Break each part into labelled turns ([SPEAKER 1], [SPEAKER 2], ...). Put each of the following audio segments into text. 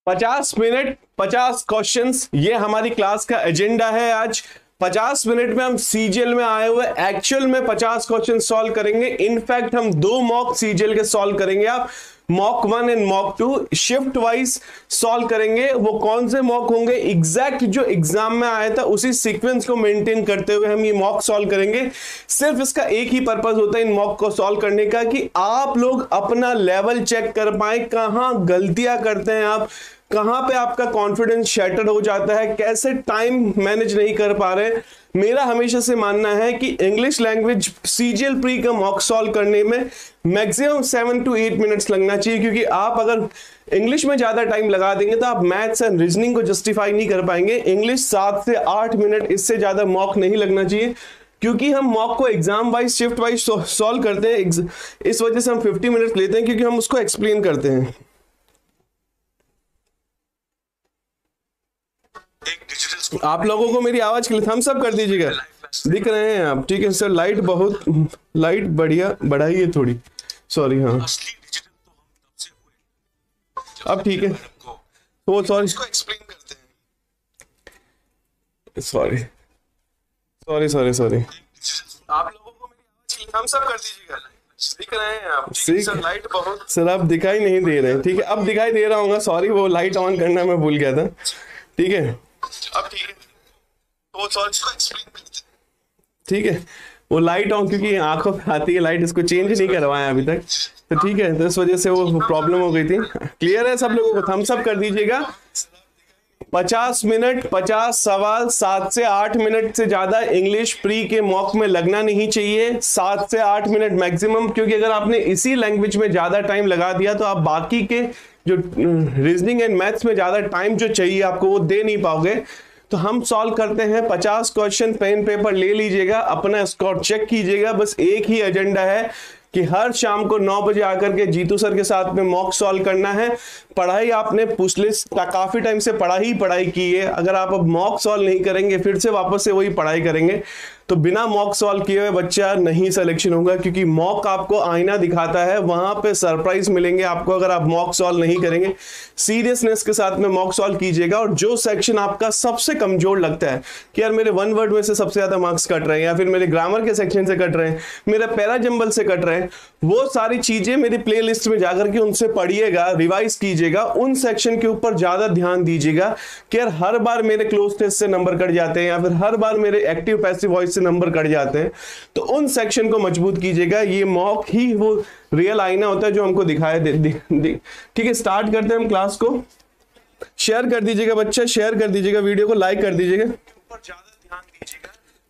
[SPEAKER 1] 50 minute 50 questions, ये हमारी class का एजेंडा है। आज 50 मिनट में हम सीजीएल में आए हुए एक्चुअल में 50 क्वेश्चन सॉल्व करेंगे। इनफैक्ट हम 2 मॉक सीजीएल के सॉल्व करेंगे। आप mock 1 and mock 2 shift wise solve करेंगे। वो कौन से मॉक होंगे, एग्जैक्ट जो एग्जाम में आया था उसी सीक्वेंस को मेंटेन करते हुए हम ये मॉक सॉल्व करेंगे। सिर्फ इसका एक ही पर्पस होता है इन मॉक को सॉल्व करने का, कि आप लोग अपना लेवल चेक कर पाए, कहां गलतियां करते हैं आप, कहां पे आपका कॉन्फिडेंस शैटर हो जाता है, कैसे टाइम मैनेज नहीं कर पा रहे। मेरा हमेशा से मानना है कि इंग्लिश लैंग्वेज सीजीएल प्री का मॉक सॉल्व करने में मैक्सिमम 7 to 8 मिनट्स लगना चाहिए, क्योंकि आप अगर इंग्लिश में ज्यादा टाइम लगा देंगे तो आप मैथ्स एंड रीजनिंग को जस्टिफाई नहीं कर पाएंगे। इंग्लिश 7 से 8 मिनट, इससे ज्यादा मॉक नहीं लगना चाहिए, क्योंकि हम मॉक को exam wise shift wise solve करते हैं। इस वजह से हम 50 मिनट लेते हैं, क्योंकि हम उसको एक्सप्लेन करते हैं। आप लोगों को मेरी आवाज के लिए थम्स अप कर दीजिएगा, दिख रहे हैं आप? ठीक है सर, लाइट बढ़िया बढ़ाइए थोड़ी, सॉरी। हाँ अब ठीक है, वो सॉरी सॉरी आप लोगों को मेरी आवाज के लिए थम्स अप कर दीजिएगा, दिख रहे हैं आप? सर लाइट बहुत, सर आप दिखाई नहीं दे रहे हैं। ठीक है, अब दिखाई दे रहा हूँ, सॉरी वो लाइट ऑन करना मैं भूल गया था। ठीक है, अब ठीक है, तो सॉरी ठीक है, वो लाइट ऑन क्योंकि आंखों पे आती है लाइट, इसको चेंज नहीं करवाया अभी तक, तो ठीक है, तो इस वजह से वो प्रॉब्लम हो गई थी। क्लियर है सब लोगों को? थम्स अप कर दीजिएगा। 50 मिनट 50 सवाल, 7 से 8 मिनट से ज्यादा इंग्लिश प्री के मॉक में लगना नहीं चाहिए। 7 से 8 मिनट मैक्सिमम, क्योंकि अगर आपने इसी लैंग्वेज में ज्यादा टाइम लगा दिया तो आप बाकी के जो रीजनिंग एंड मैथ्स में ज्यादा टाइम जो चाहिए आपको वो दे नहीं पाओगे। तो हम सॉल्व करते हैं 50 क्वेश्चन। पेन पेपर ले लीजिएगा, अपना स्कोर चेक कीजिएगा। बस एक ही एजेंडा है कि हर शाम को 9 बजे आकर के जीतू सर के साथ में मॉक सॉल्व करना है। पढ़ाई आपने पुश लिस्ट काफी टाइम से पढ़ाई की है। अगर आप अब मॉक सॉल्व नहीं करेंगे, फिर से वापस से वही पढ़ाई करेंगे, तो बिना मॉक सॉल्व किए हुए बच्चा नहीं सिलेक्शन होगा, क्योंकि मॉक आपको आईना दिखाता है, वहां पे सरप्राइज मिलेंगे आपको अगर आप मॉक सॉल्व नहीं करेंगे। सीरियसनेस के साथ में मॉक सॉल्व कीजिएगा। और जो सेक्शन आपका सबसे कमजोर लगता है कि यार मेरे 1 वर्ड में से सबसे ज्यादा मार्क्स कट रहे हैं, या फिर मेरे ग्रामर के सेक्शन से कट रहे हैं, मेरे पैरा जंबल से कट रहे हैं, वो सारी चीजें मेरी प्ले लिस्ट में जाकर के उनसे पढ़िएगा, रिवाइज कीजिएगा, उन सेक्शन के ऊपर ज्यादा ध्यान दीजिएगा कि यार हर बार मेरे क्लोज टेस्ट से नंबर कट जाते हैं, या फिर हर बार मेरे एक्टिव पैसिव वॉइस से नंबर कट जाते हैं, तो उन सेक्शन को मजबूत कीजिएगा। ये मॉक ही वो रियल आईना होता है जो हमको दिखाया ठीक है, स्टार्ट करते हैं हम क्लास को। शेयर कर दीजिएगा बच्चा, शेयर कर दीजिएगा, वीडियो को लाइक कर दीजिएगा,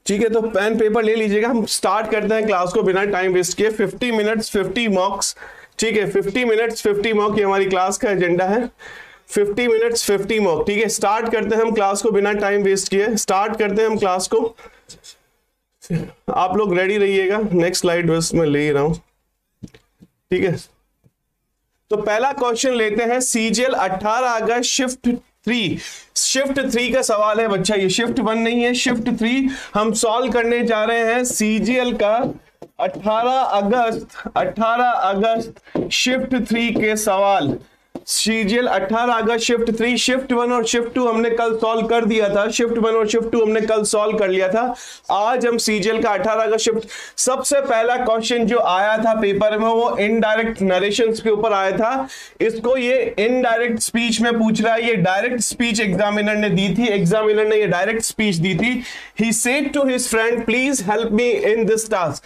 [SPEAKER 1] ठीक है। तो पेन पेपर ले लीजिएगा, हम स्टार्ट करते हैं क्लास को बिना टाइम वेस्ट किए। 50 मिनट्स 50 मॉक्स, ठीक है, 50 मिनट्स 50 मॉक, ये हमारी क्लास का एजेंडा है। 50 मिनट्स 50 मॉक, ठीक है। स्टार्ट करते हैं हम क्लास को बिना टाइम वेस्ट किए, स्टार्ट करते हैं हम क्लास को। आप लोग रेडी रहिएगा, नेक्स्ट स्लाइड बस मैं ले ही रहा हूं, ठीक है। तो पहला क्वेश्चन लेते हैं, सीजीएल 18 अगस्त शिफ्ट 3 का सवाल है बच्चा, ये शिफ्ट 1 नहीं है, शिफ्ट 3 हम सॉल्व करने जा रहे हैं। सीजीएल का 18 अगस्त शिफ्ट 3 के सवाल। सीजीएल 18 अगस्त शिफ्ट 3, शिफ्ट 1 और शिफ्ट 2 हमने कल सॉल्व कर दिया था, शिफ्ट 1 और शिफ्ट 2 हमने कल सॉल्व कर लिया था। आज हम सीजीएल का 18 अगस्त शिफ्ट, सबसे पहला क्वेश्चन जो आया था पेपर में वो इनडायरेक्ट नरेशंस के ऊपर आया था। इसको ये इनडायरेक्ट स्पीच में पूछ रहा है, ये डायरेक्ट स्पीच एग्जामिनर ने दी थी, एग्जामिनर ने ये डायरेक्ट स्पीच दी थी। He said to his friend please help me in this task.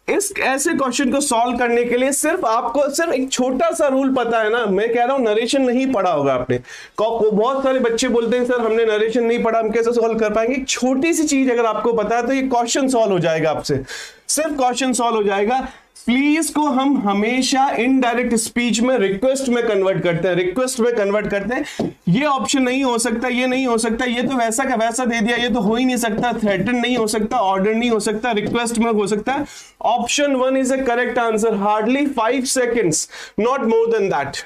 [SPEAKER 1] इस ऐसे क्वेश्चन को सॉल्व करने के लिए सिर्फ आपको सिर्फ एक छोटा सा रूल पता है ना। मैं कह रहा हूं नरेशन नहीं पढ़ा होगा आपने, बहुत सारे बच्चे बोलते हैं सर हमने नरेशन नहीं पढ़ा, हम कैसे सॉल्व कर पाएंगे। एक छोटी सी चीज अगर आपको पता है तो ये क्वेश्चन सॉल्व हो जाएगा आपसे, सिर्फ क्वेश्चन सॉल्व हो जाएगा। प्लीज को हम हमेशा इनडायरेक्ट स्पीच में रिक्वेस्ट में कन्वर्ट करते हैं, रिक्वेस्ट में कन्वर्ट करते हैं। ये ऑप्शन नहीं हो सकता, ये नहीं हो सकता, ये तो वैसा का वैसा दे दिया, ये तो हो ही नहीं सकता, थ्रेटन नहीं हो सकता, ऑर्डर नहीं हो सकता, रिक्वेस्ट में हो सकता है। Option 1 is a correct answer, hardly 5 seconds, not more than that.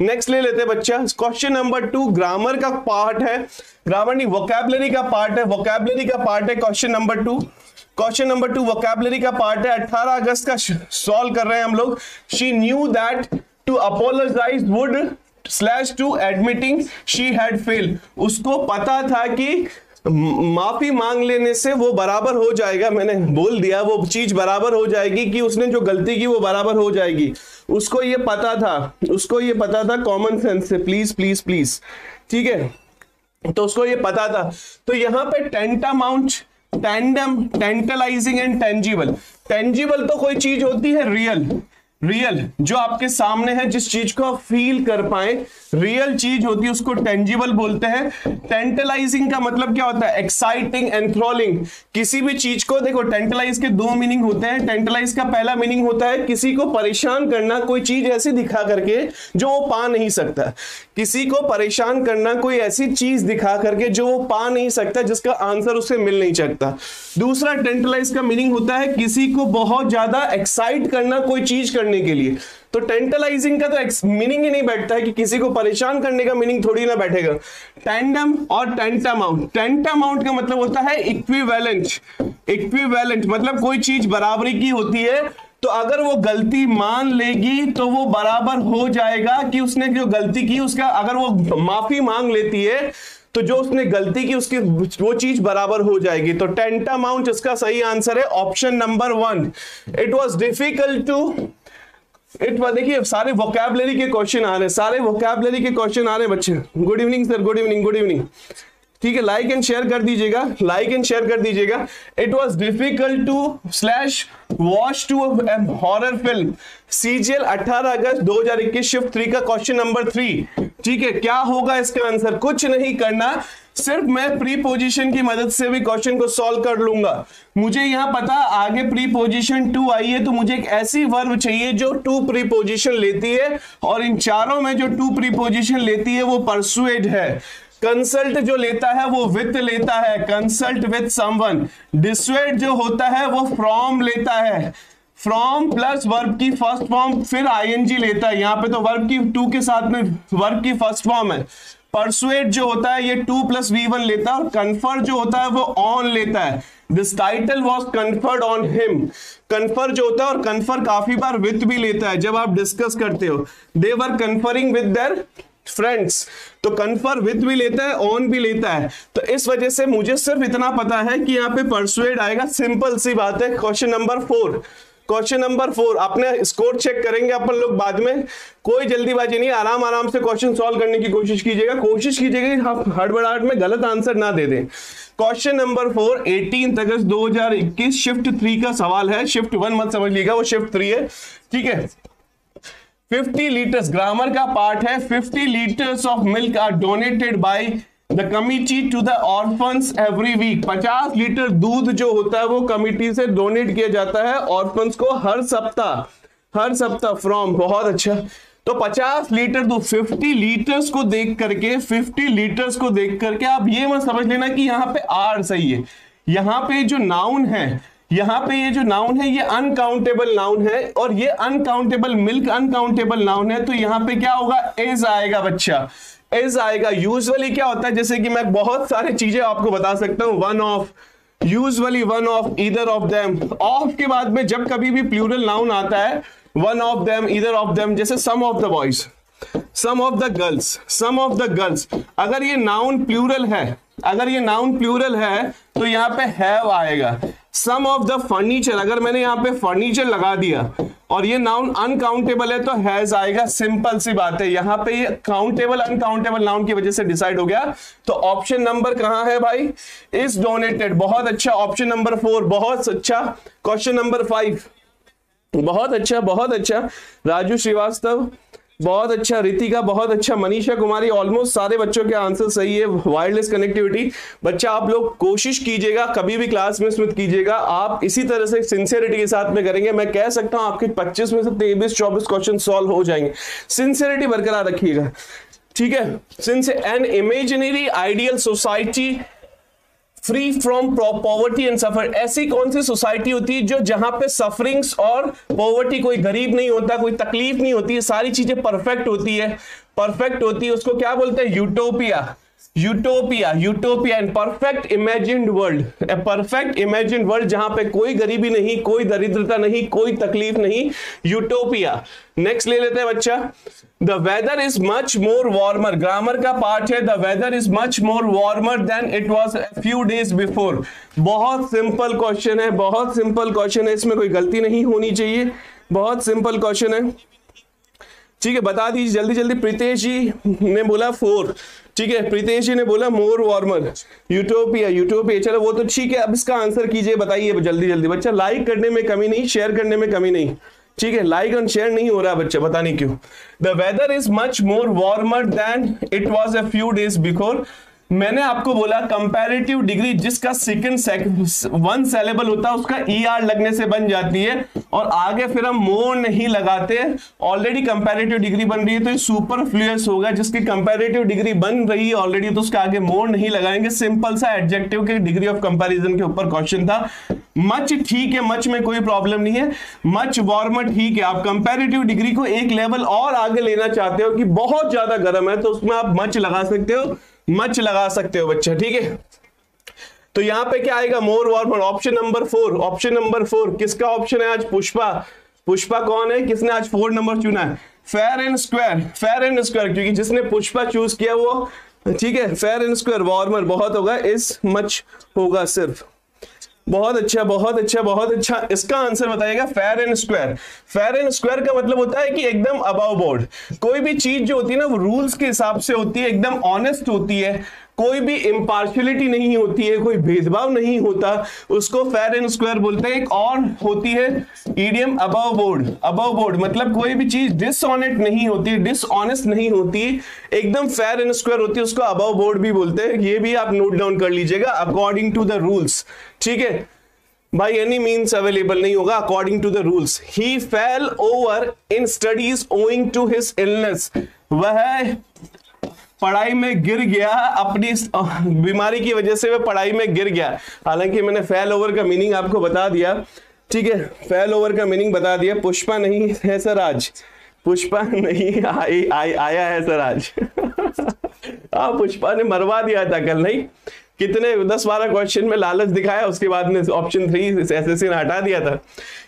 [SPEAKER 1] Next ले लेते हैं बच्चा, क्वेश्चन नंबर 2 ग्रामर का पार्ट है, ग्रामर नहीं वोकैबुलरी का पार्ट है, वोकैबुलरी का पार्ट है question number 2। Question number 2 vocabulary का पार्ट है, 18 अगस्त का सॉल्व कर रहे हैं हम लोग। She knew that to apologise would /2 admitting she had fail, उसको पता था कि माफी मांग लेने से वो बराबर हो जाएगा, मैंने बोल दिया वो चीज बराबर हो जाएगी कि उसने जो गलती की वो बराबर हो जाएगी, उसको ये पता था, उसको ये पता था कॉमन सेंस से, प्लीज प्लीज प्लीज, ठीक है, तो उसको ये पता था। तो यहां पे tantamount, tandem, tantalizing and tangible. Tangible तो कोई चीज होती है रियल, रियल जो आपके सामने है, जिस चीज को आप फील कर पाए, रियल चीज होती है, उसको टेंजिबल बोलते हैं। टेंटलाइजिंग का मतलब क्या होता है? एक्साइटिंग, एंथ्रोलिंग। किसी भी चीज को देखो, टेंटलाइज के दो मीनिंग होते हैं। टेंटलाइज का पहला मीनिंग होता है किसी को परेशान करना, कोई चीज ऐसी दिखा करके जो वो पा नहीं सकता। किसी को परेशान करना, कोई ऐसी चीज दिखा करके जो वो पा नहीं सकता, जिसका आंसर उसे मिल नहीं सकता। दूसरा टेंटलाइज का मीनिंग होता है किसी को बहुत ज्यादा एक्साइट करना कोई चीज करने के लिए। तो टेंटलाइजिंग का तो मीनिंग ही नहीं बैठता है कि किसी को परेशान करने का मीनिंग थोड़ी ना बैठेगा। टैंडम और टेंटामाउंट, टेंटामाउंट का मतलब होता है इक्विवेलेंट। इक्विवेलेंट मतलब कोई चीज बराबरी की होती है, तो अगर वो गलती मान लेगी तो वो बराबर हो जाएगा कि उसने जो गलती की उसका, अगर वो माफी मांग लेती है तो जो उसने गलती की उसकी वो चीज बराबर हो जाएगी। तो टेंटामाउंट इसका सही आंसर है option number 1। It was difficult to, देखिए सारे वोकैबुलरी के क्वेश्चन आ रहे हैं, सारे वोकैबुलरी के क्वेश्चन आ रहे हैं बच्चे। Good evening sir, good evening, good evening. ठीक है, लाइक एंड शेयर कर दीजिएगा, लाइक एंड शेयर कर दीजिएगा। It was difficult to /watch to horror film CGL 18 अगस्त 2021 शिफ्ट 3 का क्वेश्चन नंबर 3। ठीक है, क्या होगा इसका आंसर? कुछ नहीं करना, सिर्फ मैं प्रीपोजिशन की मदद से भी क्वेश्चन को सॉल्व कर लूंगा। मुझे यहां पता आगे प्रीपोजिशन 2 आई है, तो मुझे एक ऐसी वर्ब चाहिए जो 2 प्रीपोजिशन लेती है, और इन चारों में जो 2 प्रीपोजिशन लेती है वो परसुएड है। कंसल्ट जो लेता है वो विथ लेता है, कंसल्ट विथ समवन। डिसुएड जो होता है वो फ्रॉम लेता है, फ्रॉम प्लस वर्ब की फर्स्ट फॉर्म फिर ING लेता है। यहाँ पे तो वर्ब की 2 के साथ में वर्ब की फर्स्ट फॉर्म है। परसुएड जो होता है ये 2 + V1 लेता है, और कन्फर जो होता है वो ऑन लेता है। This title was conferred on him. Confer जो होता है, और कन्फर काफी बार विथ भी लेता है जब आप डिस्कस करते हो। दे वर कन्फरिंग विद देयर फ्रेंड्स, तो कन्फर विथ भी लेता है, ऑन भी लेता है। तो इस वजह से मुझे सिर्फ इतना पता है कि यहाँ पे परसुएड आएगा, सिंपल सी बात है। क्वेश्चन नंबर 4, क्वेश्चन नंबर 4 अपने स्कोर चेक करेंगे अपन लोग बाद में, कोई जल्दीबाजी नहीं, आराम आराम से क्वेश्चन सॉल्व करने की कोशिश कीजिएगा, कोशिश कीजिएगा कि आप हड़बड़ाहट में गलत आंसर ना दे दें। क्वेश्चन नंबर 4 18 अगस्त 2021 शिफ्ट 3 का सवाल है। शिफ्ट 1 मत समझिएगा, वो शिफ्ट 3 है। ठीक है, 50 लीटर्स, ग्रामर का पार्ट है। 50 litres of milk are donated by the committee to the orphans every week. 50 litre दूध जो होता है वो कमिटी से डोनेट किया जाता है ऑर्फन्स को हर सप्ताह, हर सप्ताह फ्रॉम। बहुत अच्छा, तो 50 लीटर दूध, 50 लीटर्स को देख करके, 50 लीटर्स को देख करके आप ये मत समझ लेना कि यहाँ पे आर सही है। यहाँ पे जो नाउन है, यहाँ पे ये जो नाउन है ये अनकाउंटेबल नाउन है, और ये अनकाउंटेबल मिल्क अनकाउंटेबल नाउन है, तो यहाँ पे क्या होगा? इज आएगा बच्चा, इज आएगा। यूजुअली क्या होता है, जैसे कि मैं बहुत सारी चीजें आपको बता सकता हूँ, one of, usually one of, either of them. Of के बाद में जब कभी भी प्लूरल नाउन आता है, one of them, either of them, जैसे some of the boys, some of the girls, some of the girls. अगर ये नाउन प्लूरल है, अगर ये नाउन प्लूरल है तो यहाँ पे हैव आएगा। सम ऑफ द फर्नीचर, अगर मैंने यहाँ पे फर्नीचर लगा दिया और ये नाउन अनकाउंटेबल है तो हैज आएगा। सिंपल सी बात है, यहाँ पे ये काउंटेबल अनकाउंटेबल नाउन की वजह से डिसाइड हो गया। तो ऑप्शन नंबर कहां है भाई? Is donated. बहुत अच्छा, ऑप्शन नंबर 4 बहुत अच्छा। क्वेश्चन नंबर 5 बहुत अच्छा, बहुत अच्छा। राजू श्रीवास्तव बहुत अच्छा, रितिका बहुत अच्छा, मनीषा कुमारी, ऑलमोस्ट सारे बच्चों के आंसर सही है। वायरलेस कनेक्टिविटी, बच्चा आप लोग कोशिश कीजिएगा, कभी भी क्लास मिस मत कीजिएगा। आप इसी तरह से सिंसियरिटी के साथ में करेंगे, मैं कह सकता हूं आपके 25 में से 23-24 क्वेश्चन सॉल्व हो जाएंगे। सिंसियरिटी बरकरार रखिएगा, ठीक है। Since an imaginary ideal society free from poverty and सफर, ऐसी कौन सी सोसाइटी होती है जो जहां पे सफरिंग्स और पॉवर्टी, कोई गरीब नहीं होता, कोई तकलीफ नहीं होती है, सारी चीजें परफेक्ट होती है, परफेक्ट होती है, उसको क्या बोलते हैं? Utopia. Utopia, utopia and perfect imagined world, a perfect imagined world जहां पे कोई गरीबी नहीं, कोई दरिद्रता नहीं, कोई तकलीफ नहीं, यूटोपिया। नेक्स्ट ले लेते हैं बच्चा, the weather is much more warmer, grammar का पार्ट है, the weather is much more warmer than it was a few days before. बहुत सिंपल क्वेश्चन है, बहुत सिंपल क्वेश्चन है, इसमें कोई गलती नहीं होनी चाहिए, बहुत सिंपल क्वेश्चन है। ठीक है, बता दीजिए जल्दी जल्दी। प्रीतेश जी ने बोला 4, ठीक है, प्रीतेश जी ने बोला मोर वार्मर, यूटोपिया, यूटोपिया, चलो वो तो ठीक है। अब इसका आंसर कीजिए, बताइए जल्दी जल्दी बच्चा। लाइक करने में कमी नहीं, शेयर करने में कमी नहीं, ठीक है, लाइक एंड शेयर नहीं हो रहा बच्चा, पता नहीं क्यों। The weather is much more warmer than it was a few days before. मैंने आपको बोला कंपैरेटिव डिग्री जिसका सेकंड 1 सिलेबल होता है उसका ER लगने से बन जाती है, और आगे फिर हम मोर नहीं लगाते। ऑलरेडी कंपैरेटिव डिग्री बन रही है तो ये सुपरफ्लुअस होगा, जिसकी कंपैरेटिव डिग्री बन रही है ऑलरेडी तो उसका आगे मोर नहीं लगाएंगे। सिंपल सा एडजेक्टिव के डिग्री ऑफ कंपैरिजन के ऊपर क्वेश्चन था। मच ठीक है, मच में कोई प्रॉब्लम नहीं है, मच वार्मर ठीक है। आप कंपैरेटिव डिग्री को एक लेवल और आगे लेना चाहते हो कि बहुत ज्यादा गर्म है तो उसमें आप मच लगा सकते हो, मच लगा सकते हो बच्चा, ठीक है। तो यहां पे क्या आएगा, more warmer, option number 4, option number 4 किसका ऑप्शन है आज? पुष्पा। पुष्पा कौन है, किसने आज 4 नंबर चुना है? Fair and square, fair and square, क्योंकि जिसने पुष्पा चूज किया वो, ठीक है, फेयर एंड स्क्वायर, वार्मर बहुत होगा, इस मच होगा सिर्फ। बहुत अच्छा, बहुत अच्छा, बहुत अच्छा। इसका आंसर बताइएगा fair and square. Fair and square का मतलब होता है कि एकदम अबव बोर्ड। कोई भी चीज जो होती है ना वो रूल्स के हिसाब से होती है, एकदम ऑनेस्ट होती है, कोई भी इम्पार्शियलिटी नहीं होती है, कोई भेदभाव नहीं होता, उसको फेयर एंड स्क्वायर बोलते हैं। एक और होती है idiom above board. Above board मतलब कोई भी चीज डिसऑनेस्ट नहीं होती, डिसऑनेस्ट नहीं होती, एकदम फेयर एंड स्क्वायर होती है, उसको अबव बोर्ड भी बोलते हैं। ये भी आप नोट डाउन कर लीजिएगा, अकॉर्डिंग टू द रूल्स, ठीक है, बाय एनी मीन्स अवेलेबल नहीं होगा, according to the rules. He fell over in studies owing to his illness, वह पढ़ाई में गिर गया, अपनी बीमारी की वजह से वह पढ़ाई में गिर गया। हालांकि मैंने फेल ओवर का मीनिंग आपको बता दिया, ठीक है, फेल ओवर का मीनिंग बता दिया। पुष्पा नहीं है सर आज, पुष्पा नहीं आया है सर आज। पुष्पा ने मरवा दिया था कल, नहीं कितने 10-12 क्वेश्चन में लालच दिखाया, उसके बाद में ऑप्शन 3 एसएससी ने हटा दिया था।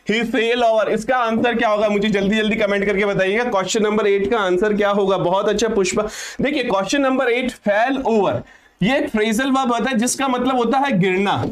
[SPEAKER 1] ही फेल ओवर, इसका आंसर क्या होगा मुझे जल्दी जल्दी कमेंट करके बताइएगा। क्वेश्चन नंबर 8 का आंसर क्या होगा? बहुत अच्छा पुष्पा। देखिए क्वेश्चन नंबर 8 फेल ओवर, ये एक फ्रेजल वर्ब होता है जिसका मतलब होता है गिरना।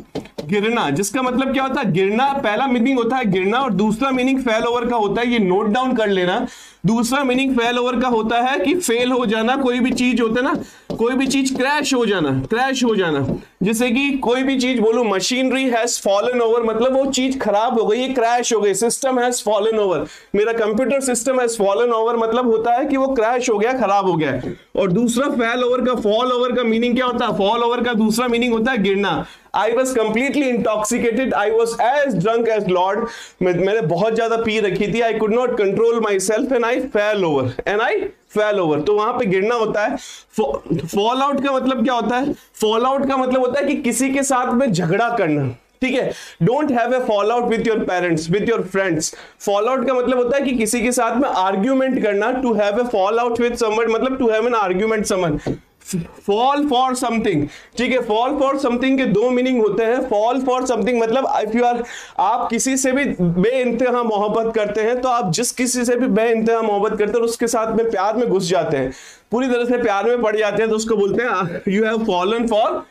[SPEAKER 1] गिरना जिसका मतलब क्या होता है? गिरना। पहला मीनिंग होता है गिरना और दूसरा मीनिंग फेल ओवर का होता है, ये नोट डाउन कर लेना। दूसरा मीनिंग फेल ओवर का होता है कि फेल हो जाना, कोई भी चीज होता है ना, कोई भी चीज क्रैश हो जाना, क्रैश हो जाना। जैसे कि कोई भी चीज बोलूं, मशीनरी हैज फॉलन ओवर, मतलब वो चीज खराब हो गई, ये क्रैश हो गई। सिस्टम हैज फॉलन ओवर, मेरा computer system has fallen over, मतलब होता है कि वो क्रैश हो गया, खराब हो गया। और दूसरा फेल ओवर का, फॉल ओवर का मीनिंग क्या होता है? फॉल ओवर का दूसरा मीनिंग होता है गिरना। I was completely intoxicated. I was as drunk as Lord. मैंने बहुत ज्यादा पी रखी थी. I could not control myself and I fell over. And I fell over. तो वहां पे गिरना होता है। Fall out का मतलब क्या होता है? Fall out का मतलब होता है कि किसी के साथ में झगड़ा करना, ठीक है। Don't have a fall out with your parents, with your friends. Fall out का मतलब होता है कि किसी के साथ में आर्ग्यूमेंट करना। To have a fall out with someone मतलब to have an argument someone. Fall for something, ठीक है। फॉल फॉर समथिंग के 2 मीनिंग होते हैं। फॉल फॉर समथिंग मतलब इफ यू आर, आप किसी से भी बेइंतहा मोहब्बत करते हैं, तो आप जिस किसी से भी बेइंतहा मोहब्बत करते हैं उसके साथ में प्यार में घुस जाते हैं, पूरी तरह से प्यार में पड़ जाते हैं, तो उसको बोलते हैं you have fallen for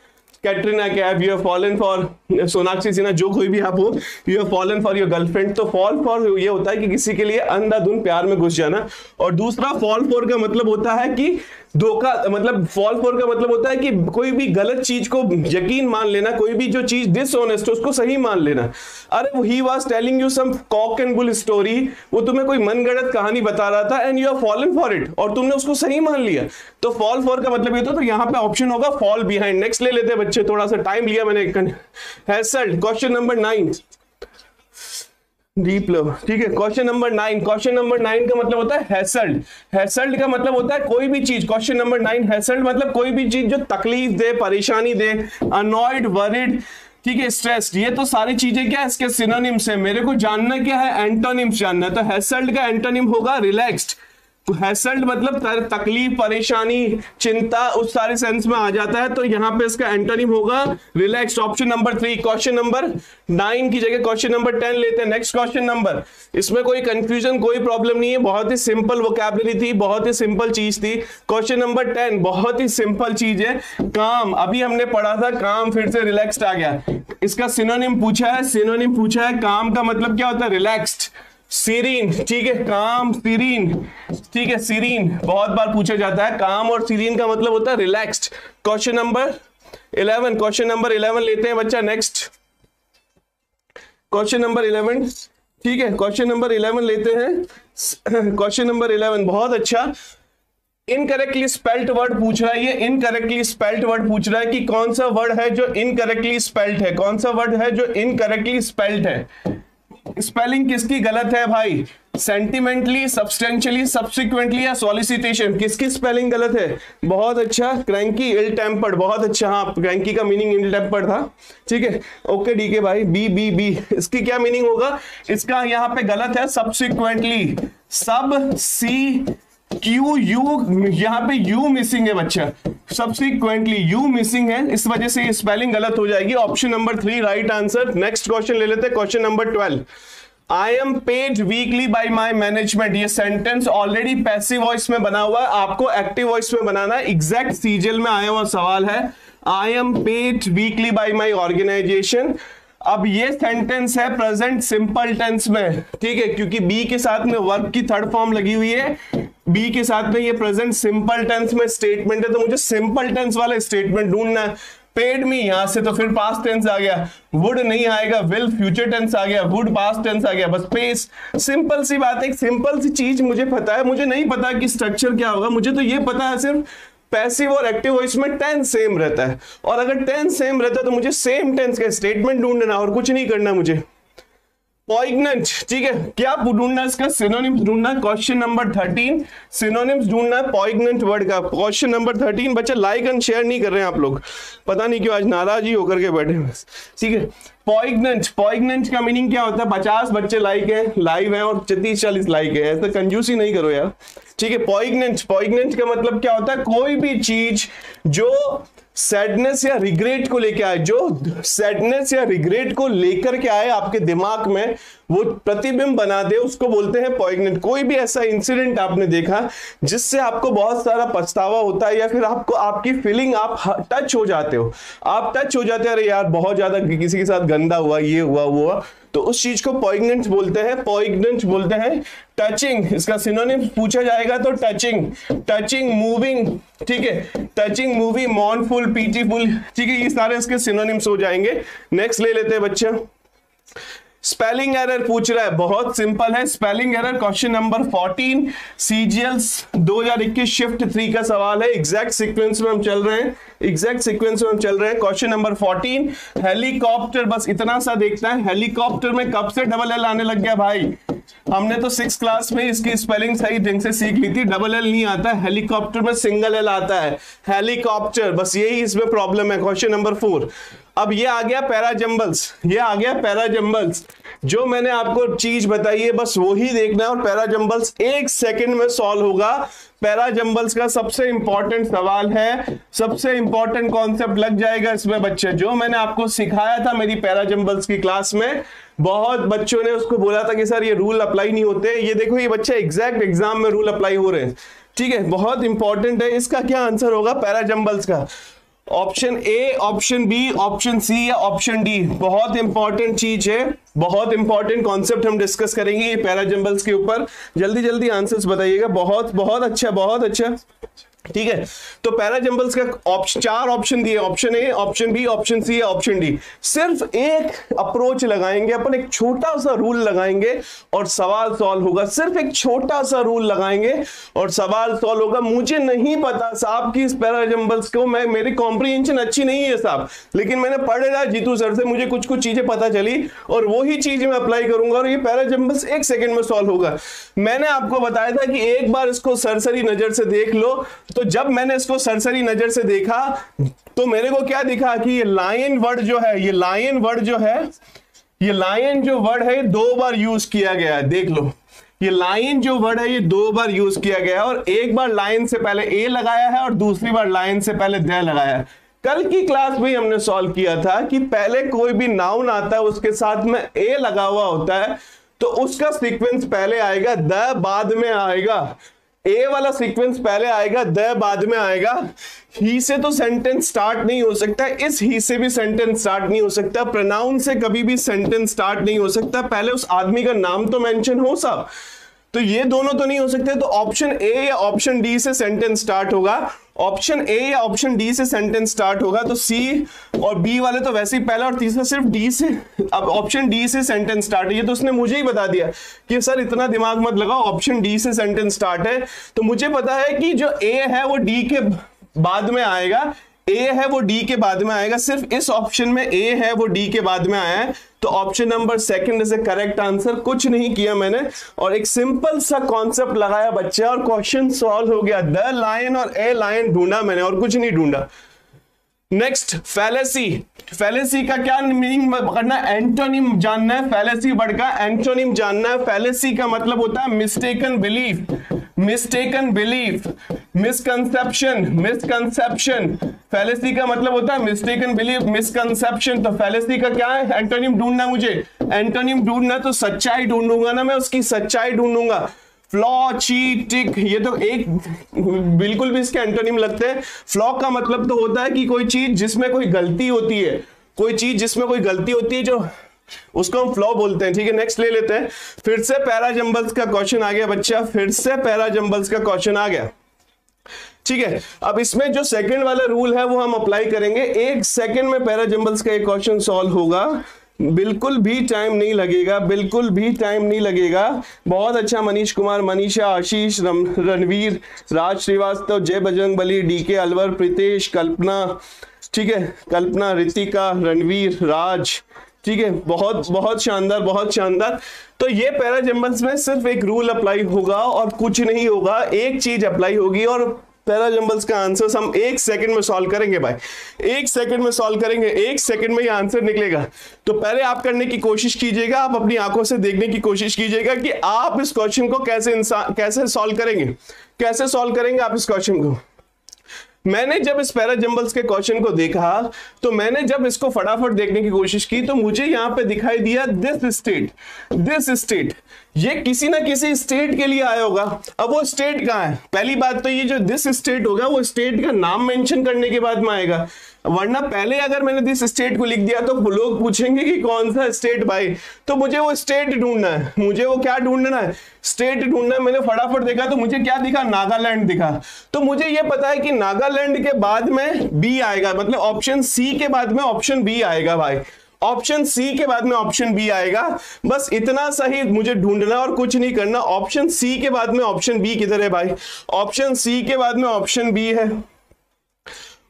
[SPEAKER 1] Katrina Kaif, you have fallen for Sonakshi Sinha, जो कोई भी आप हो, you have fallen for your girlfriend. तो फॉल फॉर ये होता है कि किसी के लिए अंधाधुंध प्यार में घुस जाना। और दूसरा फॉल फॉर का मतलब होता है कि धोखा, मतलब फॉल फॉर का मतलब होता है कि कोई भी गलत चीज को यकीन मान लेना, कोई भी जो चीज डिसऑनेस्ट है उसको सही मान लेना। अरे he was telling you some cock and bull story, वो तुम्हें कोई मनगढ़ंत कहानी बता रहा था, and you are fallen for it, और तुमने उसको सही मान लिया। तो फॉल फॉर का मतलब ये तो यहाँ पे ऑप्शन होगा फॉल बिहाइंड। नेक्स्ट ले लेते हैं बच्चे, थोड़ा सा टाइम लिया मैंने। हैसल्ड, क्वेश्चन नंबर 9 डीप लव, ठीक है। क्वेश्चन नंबर 9, क्वेश्चन नंबर 9 का मतलब होता है हैसल्ड। हैसल्ड का मतलब होता है कोई भी चीज, क्वेश्चन नंबर 9 हैसल्ड मतलब कोई भी चीज जो तकलीफ दे, परेशानी दे। अनॉयड, वरीड, ठीक है, स्ट्रेस्ड, ये तो सारी चीजें क्या है इसके सिनोनिम्स है। मेरे को जानना क्या है? एंटोनिम्स जानना है। तो हैसल्ड का एंटोनिम होगा रिलैक्स्ड। हैसल्ड मतलब तकलीफ, परेशानी, चिंता, उस सारे सेंस में आ जाता है। तो यहाँ पे इसका एंटोनिम होगा relaxed. Option number 3। Question number 9 की जगह क्वेश्चन नंबर 10 लेते हैं। नेक्स्ट क्वेश्चन नंबर, इसमें कोई कंफ्यूजन, कोई प्रॉब्लम नहीं है, बहुत ही सिंपल वोकैबुलरी थी, बहुत ही सिंपल चीज थी। क्वेश्चन नंबर 10 बहुत ही सिंपल चीज है, काम। अभी हमने पढ़ा था काम, फिर से रिलैक्स्ड आ गया। इसका सिनोनिम पूछा है, सिनोनिम पूछा है। काम का मतलब क्या होता है? रिलैक्स्ड, सीरीन, ठीक है, काम, सीरीन, ठीक है, सीरीन बहुत बार पूछा जाता है। काम और सीरीन का मतलब होता है relaxed. Question number 11, question number 11 लेते हैं बच्चा। नेक्स्ट क्वेश्चन नंबर 11, ठीक है, क्वेश्चन नंबर 11 लेते हैं। क्वेश्चन नंबर 11 बहुत अच्छा। इनकरेक्टली स्पेल्ट वर्ड पूछ रहा है, ये इनकरेक्टली स्पेल्ट वर्ड पूछ रहा है कि कौन सा वर्ड है जो इनकरेक्टली स्पेल्ट है, कौन सा वर्ड है जो इनकरेक्टली स्पेल्ट है। स्पेलिंग किसकी गलत है भाई? सेंटिमेंटली, सब्सटेंशियली, सब्सिक्वेंटली या सॉलिसिटेशन, किसकी स्पेलिंग गलत है? बहुत अच्छा। क्रैंकी, इल टेम्पर्ड, बहुत अच्छा। हाँ, क्रैंकी का मीनिंग इल टेम्पर्ड था, ठीक है, ओके डी के भाई। बी बी बी, इसकी क्या मीनिंग होगा? इसका यहाँ पे गलत है, सब्सिक्वेंटली, सब सी क्यू यू, यहाँ पे यू मिसिंग है बच्चा, सब्सिक्वेंटली यू मिसिंग है, इस वजह से स्पेलिंग गलत हो जाएगी। Option number 3 right answer. Next question ले लेते हैं, question number 12। I am paid weekly by my management, ये सेंटेंस ऑलरेडी पैसिव वॉइस में बना हुआ है, आपको एक्टिव वॉइस में बनाना है। एग्जैक्ट सीजीएल में आया हुआ सवाल है, I am paid weekly by my organisation. अब ये सेंटेंस है प्रेजेंट सिंपल टेंस में, ठीक है, क्योंकि बी के साथ में वर्ब की थर्ड फॉर्म लगी हुई है, बी के साथ में ये प्रेजेंट सिंपल टेंस में स्टेटमेंट है, तो मुझे सिंपल टेंस वाला स्टेटमेंट ढूंढना है। पेड मी, यहां से तो फिर पास्ट टेंस आ गया, वुड नहीं आएगा, विल फ्यूचर टेंस आ गया, वुड पास्ट टेंस आ गया, बस पेस। सिंपल सी बात है, एक सिंपल सी चीज मुझे पता है, मुझे नहीं पता कि स्ट्रक्चर क्या होगा, मुझे तो ये पता है सिर्फ पैसिव और एक्टिव वॉइस में टेंस सेम रहता है, और अगर टेंस सेम रहता है तो मुझे सेम टेंस का स्टेटमेंट ढूंढना और कुछ नहीं करना मुझे। पॉइग्नेंट, ठीक है, क्या ढूंढना है? इसका सिनोनिम्स ढूंढना है। क्वेश्चन नंबर 13 सिनोनिम्स ढूंढना है पॉइग्नेंट वर्ड का। क्वेश्चन नंबर 13 बच्चा लाइक एंड शेयर नहीं कर रहे हैं आप लोग, पता नहीं क्यों आज नाराज ही होकर के बैठे हैं, ठीक है। पॉइग्नेंट, पॉइग्नेंट का मीनिंग क्या होता है? 50 बच्चे लाइक है, लाइव है, और 30-40 लाइक है, ऐसा कंजूसी नहीं करो यार, ठीक है। पॉइग्नेंट, पॉइग्नेंट का मतलब क्या होता है? कोई भी चीज जो सैडनेस या रिग्रेट को लेके आए, जो सैडनेस या रिग्रेट को लेकर के आए आपके दिमाग में, वो प्रतिबिंब बना दे, उसको बोलते हैं पॉइग्नेंट। कोई भी ऐसा इंसिडेंट आपने देखा जिससे आपको बहुत सारा पछतावा होता है, या फिर आपको आपकी फीलिंग, आप टच हो जाते हो, आप टच हो जाते हैं, अरे यार बहुत ज्यादा किसी के साथ गंदा हुआ, ये हुआ वो हुआ, तो उस चीज को पॉइग्नेंट बोलते हैं, पॉइग्नेंट बोलते हैं। टचिंग, इसका सिनोनिम पूछा जाएगा तो टचिंग, टचिंग, मूविंग, ठीक है, टचिंग, मूविंग, मॉर्नफुल, पीटीफुल, ठीक है, ये सारे इसके सिनोनिम्स हो जाएंगे। नेक्स्ट ले लेते हैं बच्चा। स्पेलिंग एरर पूछ रहा है, बहुत सिंपल है spelling error. Question number 14 सीजीएल्स 2021 shift 3 का सवाल है, एग्जैक्ट सीक्वेंस में हम चल रहे हैं, एग्जैक्ट सीक्वेंस में हम चल रहे हैं। क्वेश्चन नंबर 14 हेलीकॉप्टर, बस इतना सा देखता है, हेलीकॉप्टर में कब से डबल एल आने लग गया भाई? हमने तो 6th क्लास में इसकी स्पेलिंग सही ढंग से सीख ली थी, डबल एल नहीं आता, हेलीकॉप्टर में सिंगल एल आता है, हेलीकॉप्टर, बस यही इसमें प्रॉब्लम है। क्वेश्चन नंबर 4, अब ये आ गया पैराजंबल्स, ये आ गया पैराजंबल्स, जो मैंने आपको चीज बताई है बस वही देखना है, और पैराजंबल्स 1 सेकंड में सॉल्व होगा। पैराजंबल्स का सबसे इंपॉर्टेंट सवाल है, सबसे इंपॉर्टेंट कॉन्सेप्ट लग जाएगा इसमें बच्चे, जो मैंने आपको सिखाया था मेरी पैराजंबल्स की क्लास में। बहुत बच्चों ने उसको बोला था कि सर ये रूल अप्लाई नहीं होते, ये देखो ये बच्चे एग्जैक्ट एग्जाम में रूल अप्लाई हो रहे हैं, ठीक है, बहुत इंपॉर्टेंट है। इसका क्या आंसर होगा पैराजंबल्स का? Option A, option B, option C या ऑप्शन डी? बहुत इंपॉर्टेंट चीज है, बहुत इंपॉर्टेंट कॉन्सेप्ट हम डिस्कस करेंगे ये पैराजंबल्स के ऊपर। जल्दी जल्दी आंसर्स बताइएगा, बहुत बहुत अच्छा, बहुत अच्छा, ठीक है। तो पैराजंबल्स का 4 ऑप्शन दिए, option A, option B, option C या ऑप्शन डी। सिर्फ एक अप्रोच लगाएंगे अपन, एक छोटा सा रूल लगाएंगे और सवाल सॉल्व होगा, सिर्फ एक छोटा सा रूल लगाएंगे और सवाल सॉल्व होगा। मुझे नहीं पता साहब कि इस पैराजंबल्स को, मेरी कॉम्प्रिहेंशन अच्छी नहीं है साहब, लेकिन मैंने पढ़ रहा जीतू सर से, मुझे कुछ कुछ चीजें पता चली और वही चीज मैं अप्लाई करूंगा और ये पैराजंबल्स 1 सेकंड में सॉल्व होगा। मैंने आपको बताया था कि एक बार इसको सरसरी नजर से देख लो, तो जब मैंने इसको सरसरी नजर से देखा तो मेरे को क्या दिखा कि ये लायन वर्ड जो है, ये लायन वर्ड जो है, ये लायन जो वर्ड है 2 बार यूज किया गया है। देख लो ये लाइन जो वर्ड है ये 2 बार यूज किया गया है, और एक बार लाइन से पहले ए लगाया है और दूसरी बार लाइन से पहले द लगाया है। कल की क्लास में हमने सॉल्व किया था कि पहले कोई भी नाउन आता है उसके साथ में ए लगा हुआ होता है तो उसका सीक्वेंस पहले आएगा, द बाद में आएगा। ए वाला सीक्वेंस पहले आएगा, द बाद में आएगा। ही से तो सेंटेंस स्टार्ट नहीं हो सकता, इस ही से भी सेंटेंस स्टार्ट नहीं हो सकता, प्रोनाउन से कभी भी सेंटेंस स्टार्ट नहीं हो सकता, पहले उस आदमी का नाम तो मेंशन हो साहब, तो ये दोनों तो नहीं हो सकते। तो ऑप्शन ए या ऑप्शन डी से सेंटेंस स्टार्ट होगा, ऑप्शन ए या ऑप्शन डी से सेंटेंस स्टार्ट होगा। तो सी और बी वाले तो वैसे ही पहला और तीसरा सिर्फ डी से, अब ऑप्शन डी से सेंटेंस स्टार्ट है। ये तो उसने मुझे ही बता दिया कि सर इतना दिमाग मत लगाओ, ऑप्शन डी से सेंटेंस स्टार्ट है। तो मुझे पता है कि जो ए है वो डी के बाद में आएगा, ए है वो डी के बाद में आएगा, सिर्फ इस ऑप्शन में ए है वो डी के बाद में आया है। तो option number second is a correct answer. कुछ नहीं किया मैंने और एक सिंपल सा कॉन्सेप्ट लगाया बच्चा और क्वेश्चन सॉल्व हो गया। द लाइन और ए लाइन ढूंढा मैंने और कुछ नहीं ढूंढा। Next fallacy. फैलेसी का क्या मीनिंग करना है, एंटोनिम जानना है। फैलेसी वर्ड का एंटोनिम जानना है। फैलेसी का मतलब होता है mistaken belief, mistaken belief, misconception, misconception. Fallacy का मतलब होता है मिस्टेकन बिलीफ, मिसकंसेप्शन। तो फैलेसी का क्या है, एंटोनिम ढूंढना है मुझे। एंटोनिम ढूंढना तो सच्चाई ढूंढूंगा ना मैं, उसकी सच्चाई ढूंढूंगा। फ्लॉ, चीट, टिक, ये तो एक बिल्कुल भी इसके एंटोनिम लगते हैं। फ्लॉ का मतलब तो होता है कि कोई चीज जिसमें कोई गलती होती है, कोई चीज जिसमें कोई गलती होती है, जो उसको हम फ्लॉ बोलते हैं। ठीक है, नेक्स्ट ले लेते हैं। फिर से पैरा जंबल्स का क्वेश्चन आ गया बच्चा, फिर से पैरा जंबल्स का क्वेश्चन आ गया। ठीक है, अब इसमें जो सेकंड वाला रूल है वो हम अप्लाई करेंगे। 1 सेकंड में पैरा जंबल्स का एक क्वेश्चन सॉल्व होगा, बिल्कुल भी टाइम नहीं लगेगा, बिल्कुल भी टाइम नहीं लगेगा। बहुत अच्छा मनीष कुमार, मनीषा, आशीष, रणवीर, राज श्रीवास्तव, जय बजरंगबली, डीके अलवर, प्रीतेश, कल्पना, ठीक है, कल्पना, रितिका, रणवीर, राज, ठीक है, बहुत बहुत शानदार, बहुत शानदार। तो ये पैरा जंबल्स में सिर्फ एक रूल अप्लाई होगा और कुछ नहीं होगा, एक चीज अप्लाई होगी और पैरा जंबल्स का आंसर हम 1 सेकंड में सॉल्व करेंगे भाई, 1 सेकंड में सॉल्व करेंगे, 1 सेकंड में ये आंसर निकलेगा। तो पहले आप करने की कोशिश कीजिएगा, आप अपनी आंखों से देखने की कोशिश कीजिएगा कि आप इस क्वेश्चन को कैसे सॉल्व करेंगे, कैसे सॉल्व करेंगे आप इस क्वेश्चन को। मैंने जब इस पैरा जंबल्स के क्वेश्चन को देखा तो मैंने जब इसको फटाफट देखने की कोशिश की तो मुझे यहां पे दिखाई दिया दिस स्टेट, दिस स्टेट, ये किसी ना किसी स्टेट के लिए आया होगा। अब वो स्टेट कहां है, पहली बात तो ये जो दिस स्टेट होगा वो स्टेट का नाम मेंशन करने के बाद में आएगा, वरना पहले अगर मैंने दिस स्टेट को लिख दिया तो लोग पूछेंगे कि कौन सा स्टेट भाई। तो मुझे वो स्टेट ढूंढना है, मुझे वो क्या ढूंढना है, स्टेट ढूंढना है। मैंने फटाफट देखा तो मुझे क्या दिखा, नागालैंड दिखा। तो मुझे ये पता है कि नागालैंड के बाद में बी आएगा, मतलब ऑप्शन सी के बाद में ऑप्शन बी आएगा भाई, ऑप्शन सी के बाद में ऑप्शन बी आएगा। बस इतना सही मुझे ढूंढना और कुछ नहीं करना। ऑप्शन सी के बाद में ऑप्शन बी किधर है भाई, ऑप्शन सी के बाद में ऑप्शन बी है,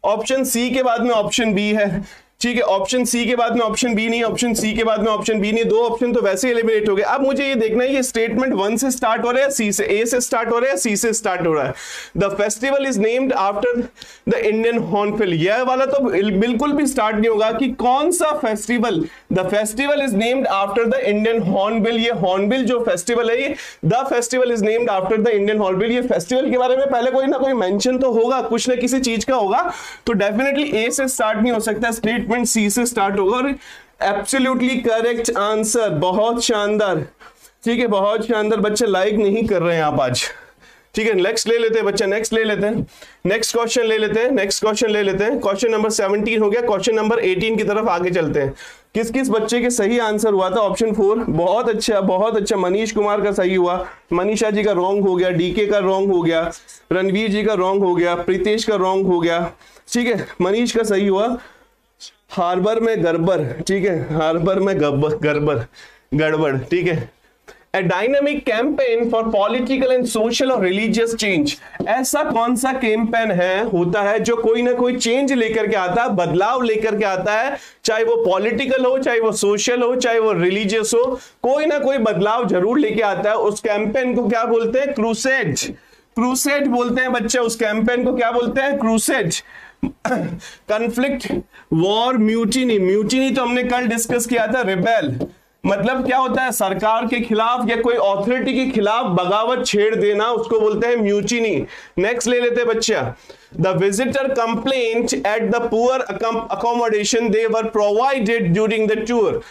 [SPEAKER 1] ऑप्शन सी के बाद में ऑप्शन बी है, ठीक है, ऑप्शन सी के बाद में ऑप्शन बी नहीं, ऑप्शन सी के बाद में ऑप्शन बी नहीं, 2 ऑप्शन तो वैसे एलिमिनेट हो गए। अब मुझे ये देखना है ये स्टेटमेंट 1 से स्टार्ट हो रहा है, सी से, ए से स्टार्ट हो रहा है, सी से स्टार्ट हो रहा है। The festival is named after the Indian hornbill, यह वाला तो बिल्कुल भी स्टार्ट नहीं होगा कि कौन सा festival, the festival is named after the Indian hornbill. ये हॉर्नबिल जो फेस्टिवल है, ये the festival is named after the Indian hornbill. ये फेस्टिवल के बारे में पहले कोई ना कोई मेंशन तो होगा, कुछ ना किसी चीज का होगा, तो डेफिनेटली ए से स्टार्ट नहीं हो सकता, स्टेटमेंट सी से स्टार्ट होगा। और एब्सोल्युटली करेक्ट आंसर, बहुत शानदार, ठीक है, बहुत शानदार। बच्चे लाइक नहीं कर रहे हैं आप आज, ठीक है। नेक्स्ट ले लेते हैं बच्चा, नेक्स्ट ले लेते हैं, नेक्स्ट क्वेश्चन ले लेते हैं, नेक्स्ट क्वेश्चन ले लेते हैं। क्वेश्चन नंबर 17 हो गया, क्वेश्चन नंबर 18 की तरफ आगे चलते हैं। किस किस बच्चे के सही आंसर हुआ था, ऑप्शन 4, बहुत अच्छा, बहुत अच्छा। मनीष कुमार का सही हुआ, मनीषा जी का रॉन्ग हो गया, डीके का रॉन्ग हो गया, रणवीर जी का रॉन्ग हो गया, प्रीतेश का रॉन्ग हो गया, ठीक है, मनीष का सही हुआ। हार्बर में गड़बड़, ठीक है, हार्बर में गड़बड़, ठीक है। A dynamic campaign for political and social or religious change, ऐसा कौन सा कैंपेन है, होता है जो कोई ना कोई चेंज लेकर के आता है, बदलाव लेकर के आता है, चाहे वो पॉलिटिकल हो, चाहे वो सोशल हो, चाहे वो रिलीजियस हो, कोई ना कोई बदलाव जरूर लेके आता है। उस कैंपेन को क्या बोलते हैं, क्रूसेड, क्रूसेड बोलते हैं बच्चे, उस कैंपेन को क्या बोलते हैं, crusade. Conflict, war, mutiny, mutiny तो हमने कल डिस्कस किया था, रिबेल, मतलब क्या होता है, सरकार के खिलाफ या कोई अथॉरिटी के खिलाफ बगावत छेड़ देना, उसको बोलते हैं म्यूचिनी। नेक्स्ट ले लेते हैं बच्चा, the visitor complaint at the poor accommodation they were provided during the tour.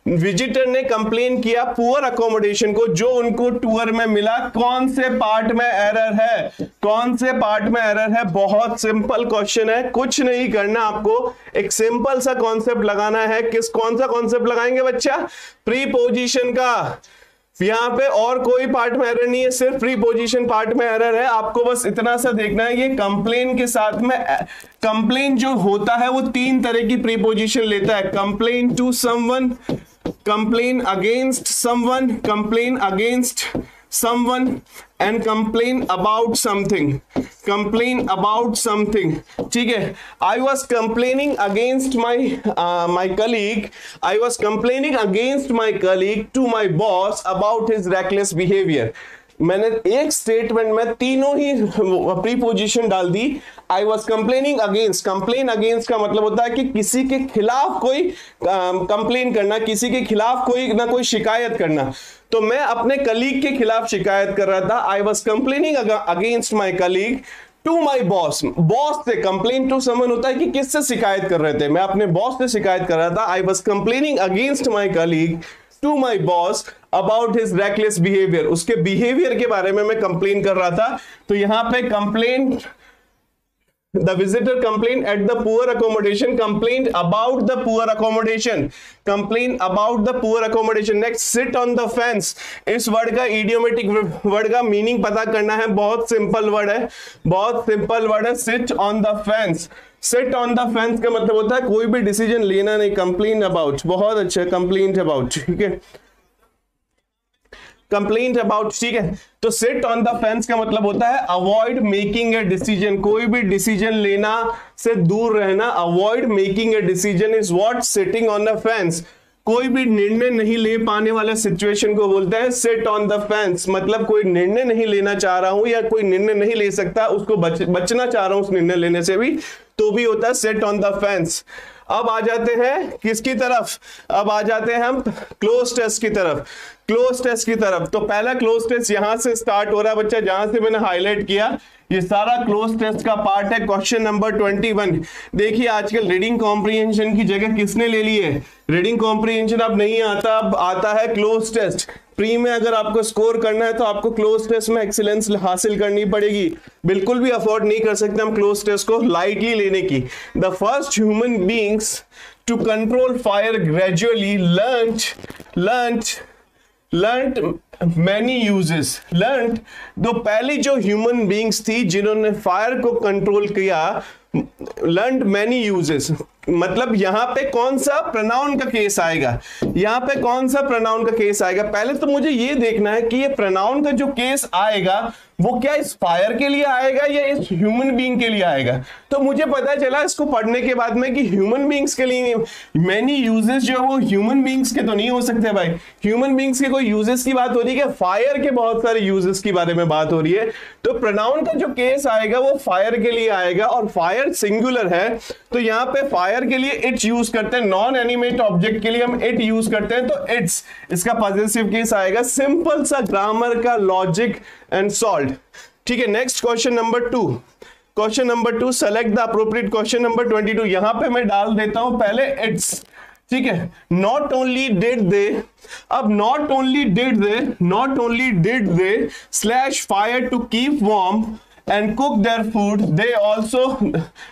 [SPEAKER 1] Visitor ने कंप्लेन किया पुअर अकोमोडेशन को जो उनको टूर में मिला। कौन से पार्ट में एरर है, कौन से पार्ट में एरर है? बहुत सिंपल क्वेश्चन है, कुछ नहीं करना आपको, एक सिंपल सा कॉन्सेप्ट लगाना है। कौन सा कॉन्सेप्ट लगाएंगे बच्चा? प्रीपोजिशन का। यहां पे और कोई पार्ट में एरर नहीं है, सिर्फ प्रीपोजिशन पार्ट में एरर है। आपको बस इतना सा देखना है, ये कंप्लेन के साथ में कंप्लेन जो होता है वो 3 तरह की प्रीपोजिशन लेता है। Complain to someone, complain against someone, complain against someone, and complain about something, complain about something। ठीक है, I was complaining against my colleague, I was complaining against my colleague to my boss about his reckless behavior। मैंने एक statement में तीनों ही preposition डाल दी। I was complaining against, complain against का मतलब होता है कि किसी के खिलाफ कोई कंप्लेन करना, किसी के खिलाफ कोई ना कोई शिकायत करना। तो मैं अपने कलीग के खिलाफ शिकायत कर रहा था। I was complaining against my colleague to my boss. Boss से कंप्लेन टू समवन होता है कि किससे शिकायत कर रहे थे, मैं अपने बॉस से शिकायत कर रहा था। I was complaining against my colleague to my boss about his reckless behaviour, उसके बिहेवियर के बारे में मैं कंप्लेन कर रहा था। तो यहां पे complain, the visitor complained at the poor accommodation, complained about the poor accommodation, complained about the poor accommodation। next, sit on the fence। इस वर्ड का idiomatic वर्ड का मीनिंग पता करना है, बहुत सिंपल वर्ड है, बहुत सिंपल वर्ड है, sit on the fence। sit on the fence का मतलब होता है कोई भी डिसीजन लेना नहीं, complain about, बहुत अच्छा, complained about, ठीक है, कंप्लेंट अबाउट, ठीक है। तो सिट ऑन द फेंस का मतलब होता है अवॉइड मेकिंग ए डिसीजन, कोई भी डिसीजन लेना से दूर रहना। Avoid making a decision is what sitting on the fence. कोई भी निर्णय नहीं ले पाने वाले सिचुएशन को बोलते हैं सिट ऑन द फेंस। मतलब कोई निर्णय नहीं लेना चाह रहा हूं या कोई निर्णय नहीं ले सकता, उसको बचना चाह रहा हूं उस निर्णय लेने से भी, तो भी होता है सिट ऑन द फेंस। अब आ जाते हैं किसकी तरफ? अब आ जाते हैं हम क्लोज टेस्ट की तरफ, क्लोज टेस्ट की तरफ। तो पहला क्लोज टेस्ट यहां से स्टार्ट हो रहा है बच्चा, जहां से मैंने हाईलाइट किया, ये सारा क्लोज टेस्ट का पार्ट है। Question number 21। देखिए आजकल रीडिंग कॉम्प्रिहेंशन की जगह किसने ले ली है? रीडिंग कॉम्प्रिहेंशन अब नहीं आता, अब आता है क्लोज टेस्ट। प्री में अगर आपको स्कोर करना है तो आपको क्लोज टेस्ट में एक्सीलेंस हासिल करनी पड़ेगी। बिल्कुल भी अफोर्ड नहीं कर सकते हम क्लोज टेस्ट को लाइटली लेने की। The first human beings to control fire gradually learned many uses, learned, तो पहली जो ह्यूमन बींग्स थी जिन्होंने फायर को कंट्रोल किया, learned many uses। मतलब यहां पे कौन सा प्रोनाउन का केस आएगा, यहां पे कौन सा प्रोनाउन का केस आएगा? पहले तो मुझे ये देखना है कि ये प्रोनाउन का जो केस आएगा वो क्या इस फायर के लिए आएगा या इस ह्यूमन बीइंग के लिए आएगा। तो मुझे पता चला इसको पढ़ने के बाद में कि ह्यूमन बीइंग्स के लिए मैनी यूजेस जो वो ह्यूमन बीइंग्स के तो नहीं हो सकते भाई। ह्यूमन बीइंग्स के कोई यूजेस की बात हो रही है, फायर के बहुत सारे यूजेस की बारे में बात हो रही है। तो प्रोनाउन का जो केस आएगा वो फायर के लिए आएगा, और फायर सिंगुलर है तो यहाँ पे फायर के लिए इट यूज करते हैं, नॉन एनिमेट ऑब्जेक्ट के लिए हम इट यूज करते हैं, तो इट्स इसका पॉजिटिव केस आएगा। सिंपल सा ग्रामर का लॉजिक एंड सॉल्व, ठीक है। Next question number 2, question number 2, select the appropriate question number 22। यहां पे मैं डाल देता हूं पहले इट्स, ठीक है। नॉट ओनली डिड दे, अब not only did they slash fire to keep warm and cook their food, they also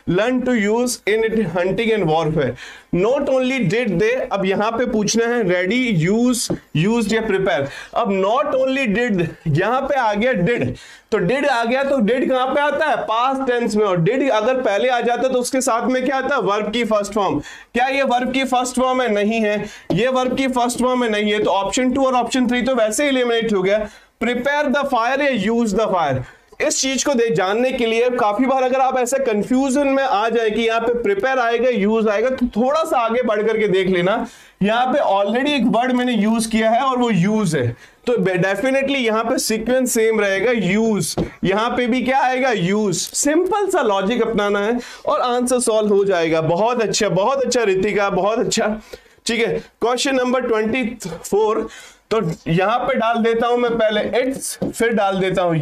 [SPEAKER 1] learn to use in it hunting and warfare। not only did they, अब यहां पे पूछना है ready, use, used या prepare। अब not only did, यहां पे आ गया did, तो did आ गया, तो did कहां पे आता है? past tense में। और did अगर पहले आ जाता तो उसके साथ में क्या आता है? वर्ब की फर्स्ट फॉर्म। क्या ये वर्ब की फर्स्ट फॉर्म है? नहीं है, ये वर्ब की फर्स्ट फॉर्म है, नहीं है। तो ऑप्शन 2 और ऑप्शन 3 तो वैसे एलिमिनेट हो गया। प्रिपेयर द फायर या यूज द फायर, इस चीज को जानने के लिए काफी बार अगर आप ऐसे कंफ्यूजन में आ जाए कि यहाँ पे प्रिपेयर आएगा यूज आएगा, तो थोड़ा सा आगे बढ़ करके देख लेना। यहाँ पे ऑलरेडी एक वर्ड मैंने यूज किया है और वो यूज है, तो डेफिनेटली यहाँ पे सीक्वेंस सेम रहेगा, यूज। यहाँ पे भी क्या आएगा? यूज। सिंपल सा लॉजिक अपनाना है और आंसर सॉल्व हो जाएगा। बहुत अच्छा रितिका, बहुत अच्छा। ठीक है, क्वेश्चन नंबर 24, तो यहां पे डाल देता हूं मैं पहले इट्स, फिर डाल देता हूं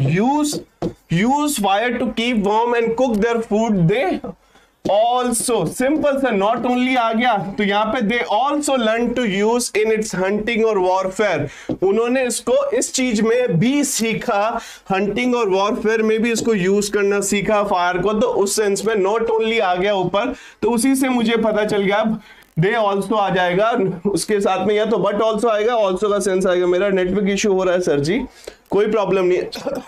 [SPEAKER 1] use fire to keep warm and cook their food, they also, simple सा, नॉट ओनली आ गया, तो यहां पे they also learn to use in its hunting और वॉरफेयर, उन्होंने इसको इस चीज में भी सीखा, हंटिंग और वॉरफेयर में भी इसको यूज करना सीखा फायर को, तो उस सेंस में नॉट ओनली आ गया ऊपर, तो उसी से मुझे पता चल गया दे ऑल्सो आ जाएगा, उसके साथ में या तो बट ऑल्सो आएगा, ऑल्सो का सेंस आएगा। मेरा नेटवर्क इश्यू हो रहा है सर जी, कोई प्रॉब्लम नहीं है।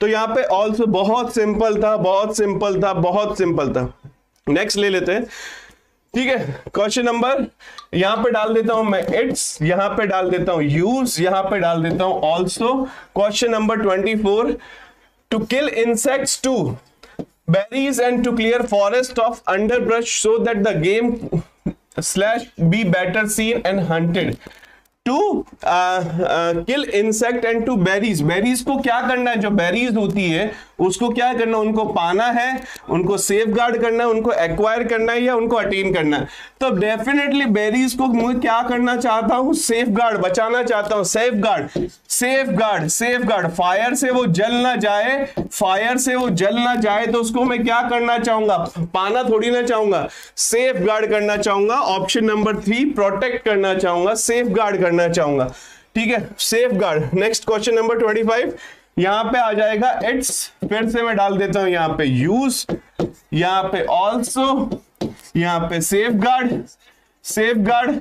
[SPEAKER 1] तो यहाँ पे ऑल्सो बहुत सिंपल था, बहुत सिंपल था, बहुत सिंपल था। नेक्स्ट ले लेते हैं, ठीक है, क्वेश्चन नंबर, यहां पे डाल देता हूं मैं इट्स, यहां पे डाल देता हूं यूज, यहां पे डाल देता हूं also. Question number 24, to kill insects to berries and to clear forest of underbrush so that the game / be better seen and hunted, to kill insect and to berries, berries को क्या करना है, जो berries होती है उसको क्या करना, उनको पाना है, उनको सेफ गार्ड करना है, उनको एक्वायर करना है या उनको अटेन करना है, तो डेफिनेटली बेरीज को मैं क्या करना चाहता हूं, सेफ गार्ड, बचाना चाहता हूं, safe guard, safe guard, safe guard, fire से वो जल ना जाए, फायर से वो जल ना जाए, तो उसको मैं क्या करना चाहूंगा, पाना थोड़ी ना चाहूंगा, सेफ गार्ड करना चाहूंगा। ऑप्शन नंबर 3 प्रोटेक्ट करना चाहूंगा, सेफ गार्ड करना चाहूंगा, ठीक है, safe guard. Next question number 25, यहां पे आ जाएगा इट्स, फिर से मैं डाल देता हूं यहां पे यूज, यहां पे ऑल्सो, यहां पे सेफ गार्ड, सेफ गार्ड।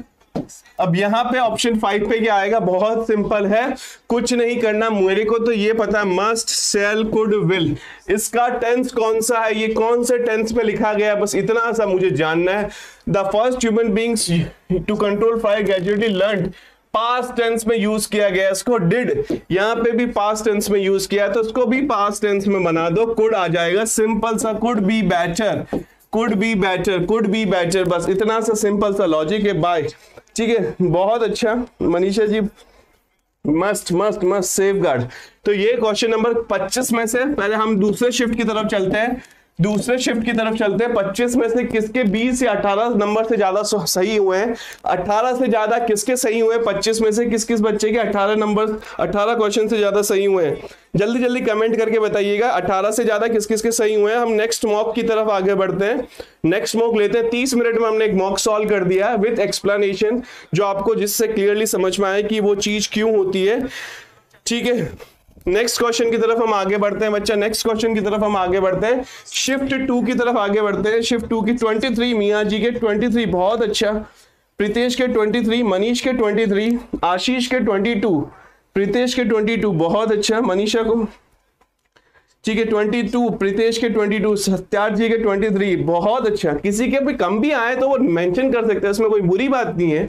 [SPEAKER 1] अब यहां पे ऑप्शन 5 पे क्या आएगा, बहुत सिंपल है, कुछ नहीं करना, मेरे को तो ये पता है, मस्ट, शैल, कुड, विल, इसका टेंस कौन सा है, ये कौन से टेंस में लिखा गया है, बस इतना सा मुझे जानना है। The first human beings to control fire gradually learn, past tense में यूज किया गया, इसको डिड, यहां पे भी पास्ट टेंस में यूज किया, तो इसको भी पास्ट टेंस में बना दो, कुड आ जाएगा, सिंपल सा, could be better, could be better, could be better, बस इतना सा सिंपल सा लॉजिक है। बाय, ठीक है, बहुत अच्छा मनीषा जी, मस्त मस्त मस्त, सेफ गार्ड। तो ये क्वेश्चन नंबर 25 में से, पहले हम दूसरे शिफ्ट की तरफ चलते हैं, दूसरे शिफ्ट की तरफ चलते हैं। 25 में से किसके 20 या 18 नंबर से ज्यादा सही हुए हैं, 18 से ज्यादा किसके सही हुए हैं, 25 में से किस किस बच्चे के 18 नंबर, 18 क्वेश्चन से ज्यादा सही हुए हैं, जल्दी जल्दी कमेंट करके बताइएगा 18 से ज्यादा किस किस के सही हुए हैं। हम नेक्स्ट मॉक की तरफ आगे बढ़ते हैं, नेक्स्ट मॉक लेते हैं। 30 मिनट में हमने एक मॉक सॉल्व कर दिया विद एक्सप्लेनेशन, जो आपको जिससे क्लियरली समझ में आए कि वो चीज क्यों होती है, ठीक है। नेक्स्ट क्वेश्चन की तरफ हम आगे बढ़ते हैं बच्चा, नेक्स्ट क्वेश्चन की तरफ हम आगे बढ़ते हैं, शिफ्ट 2 की तरफ आगे बढ़ते हैं। शिफ्ट 2 की 23, मियाँ जी के 23, बहुत अच्छा, प्रीतेश के 23, मनीष के 23, आशीष के 22, प्रीतेश के 22, बहुत अच्छा, मनीषा को, ठीक है, 22, प्रीतेश के 22, सत्यार्थ जी के 23, बहुत अच्छा। किसी के भी कम भी आए तो वो मेंशन कर सकते हैं, इसमें कोई बुरी बात नहीं है।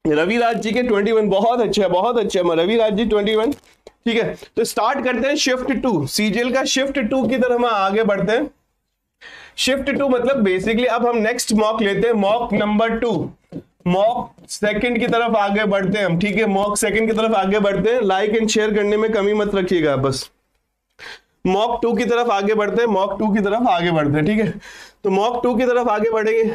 [SPEAKER 1] रविराज जी के 21, बहुत अच्छा, बहुत अच्छा, रविराज जी 21, ठीक है। तो स्टार्ट करते हैं शिफ्ट 2, सीजीएल का शिफ्ट 2 की तरफ हम आगे बढ़ते हैं। शिफ्ट 2 मतलब बेसिकली अब हम नेक्स्ट मॉक लेते हैं, मॉक नंबर 2, मॉक सेकंड की तरफ आगे बढ़ते हैं हम, ठीक है, मॉक सेकंड की तरफ आगे बढ़ते हैं। लाइक एंड शेयर करने में कमी मत रखिएगा, बस मॉक 2 की तरफ आगे बढ़ते हैं, मॉक 2 की तरफ आगे बढ़ते हैं, ठीक है। तो मॉक 2 की तरफ आगे बढ़ेंगे,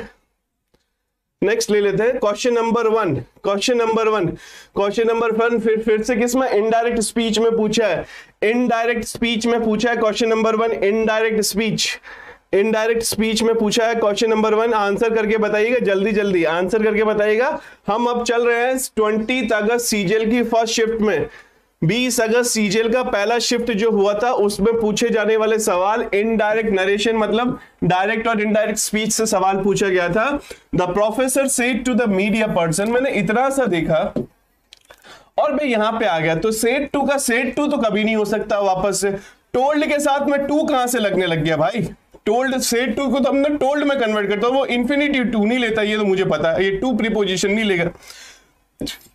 [SPEAKER 1] नेक्स्ट ले लेते हैं question number 1, question number 1, question number 1 फिर से किसमें, इनडायरेक्ट स्पीच में पूछा है, इनडायरेक्ट स्पीच में पूछा है question number 1, indirect speech, indirect speech में पूछा है क्वेश्चन नंबर 1। आंसर करके बताइएगा, जल्दी जल्दी आंसर करके बताइएगा। हम अब चल रहे हैं 20 अगस्त सीजीएल की फर्स्ट शिफ्ट में, 20 अगस्त सीजीएल का पहला शिफ्ट जो हुआ था उसमें पूछे जाने वाले सवाल, इनडायरेक्ट नरेशन मतलब डायरेक्ट और इनडायरेक्ट स्पीच से सवाल पूछा गया था। The professor said to the media person, मैंने इतना सा देखा और मैं यहां पे आ गया, तो सेड टू का सेड टू तो कभी नहीं हो सकता वापस से, टोल्ड के साथ में टू कहां से लगने लग गया भाई, टोल्ड सेड टू को तो हमने टोल्ड में कन्वर्ट करता हूं, वो इन्फिनिटिव टू नहीं लेता, ये तो मुझे पता है, ये टू प्रीपोजिशन नहीं लेगा।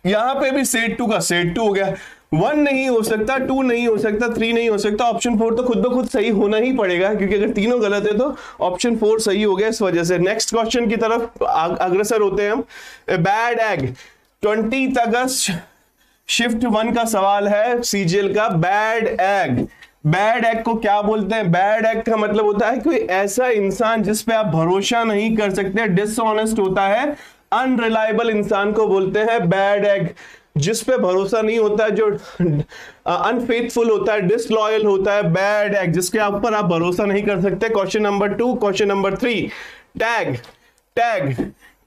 [SPEAKER 1] यहां पे भी सेड टू का सेड टू हो गया, 1 नहीं हो सकता, 2 नहीं हो सकता, 3 नहीं हो सकता, ऑप्शन 4 तो खुद ब खुद सही होना ही पड़ेगा, क्योंकि अगर तीनों गलत है तो ऑप्शन 4 सही हो गया इस वजह से। नेक्स्ट क्वेश्चन की तरफ अग्रसर होते हैं हम। बैड एग, 20 अगस्त शिफ्ट 1 का सवाल है सीजीएल का, बैड एग, बैड एग को क्या बोलते हैं? बैड एग का मतलब होता है कोई ऐसा इंसान जिस पे आप भरोसा नहीं कर सकते, डिसऑनेस्ट होता है, अनरिलायबल इंसान को बोलते हैं बैड एग। जिस पे भरोसा नहीं होता है, जो अनफेथफुल होता है, डिसलॉयल होता है, बैड एग, जिसके ऊपर आप भरोसा नहीं कर सकते। Question number 2। Question number 3, tag. Tag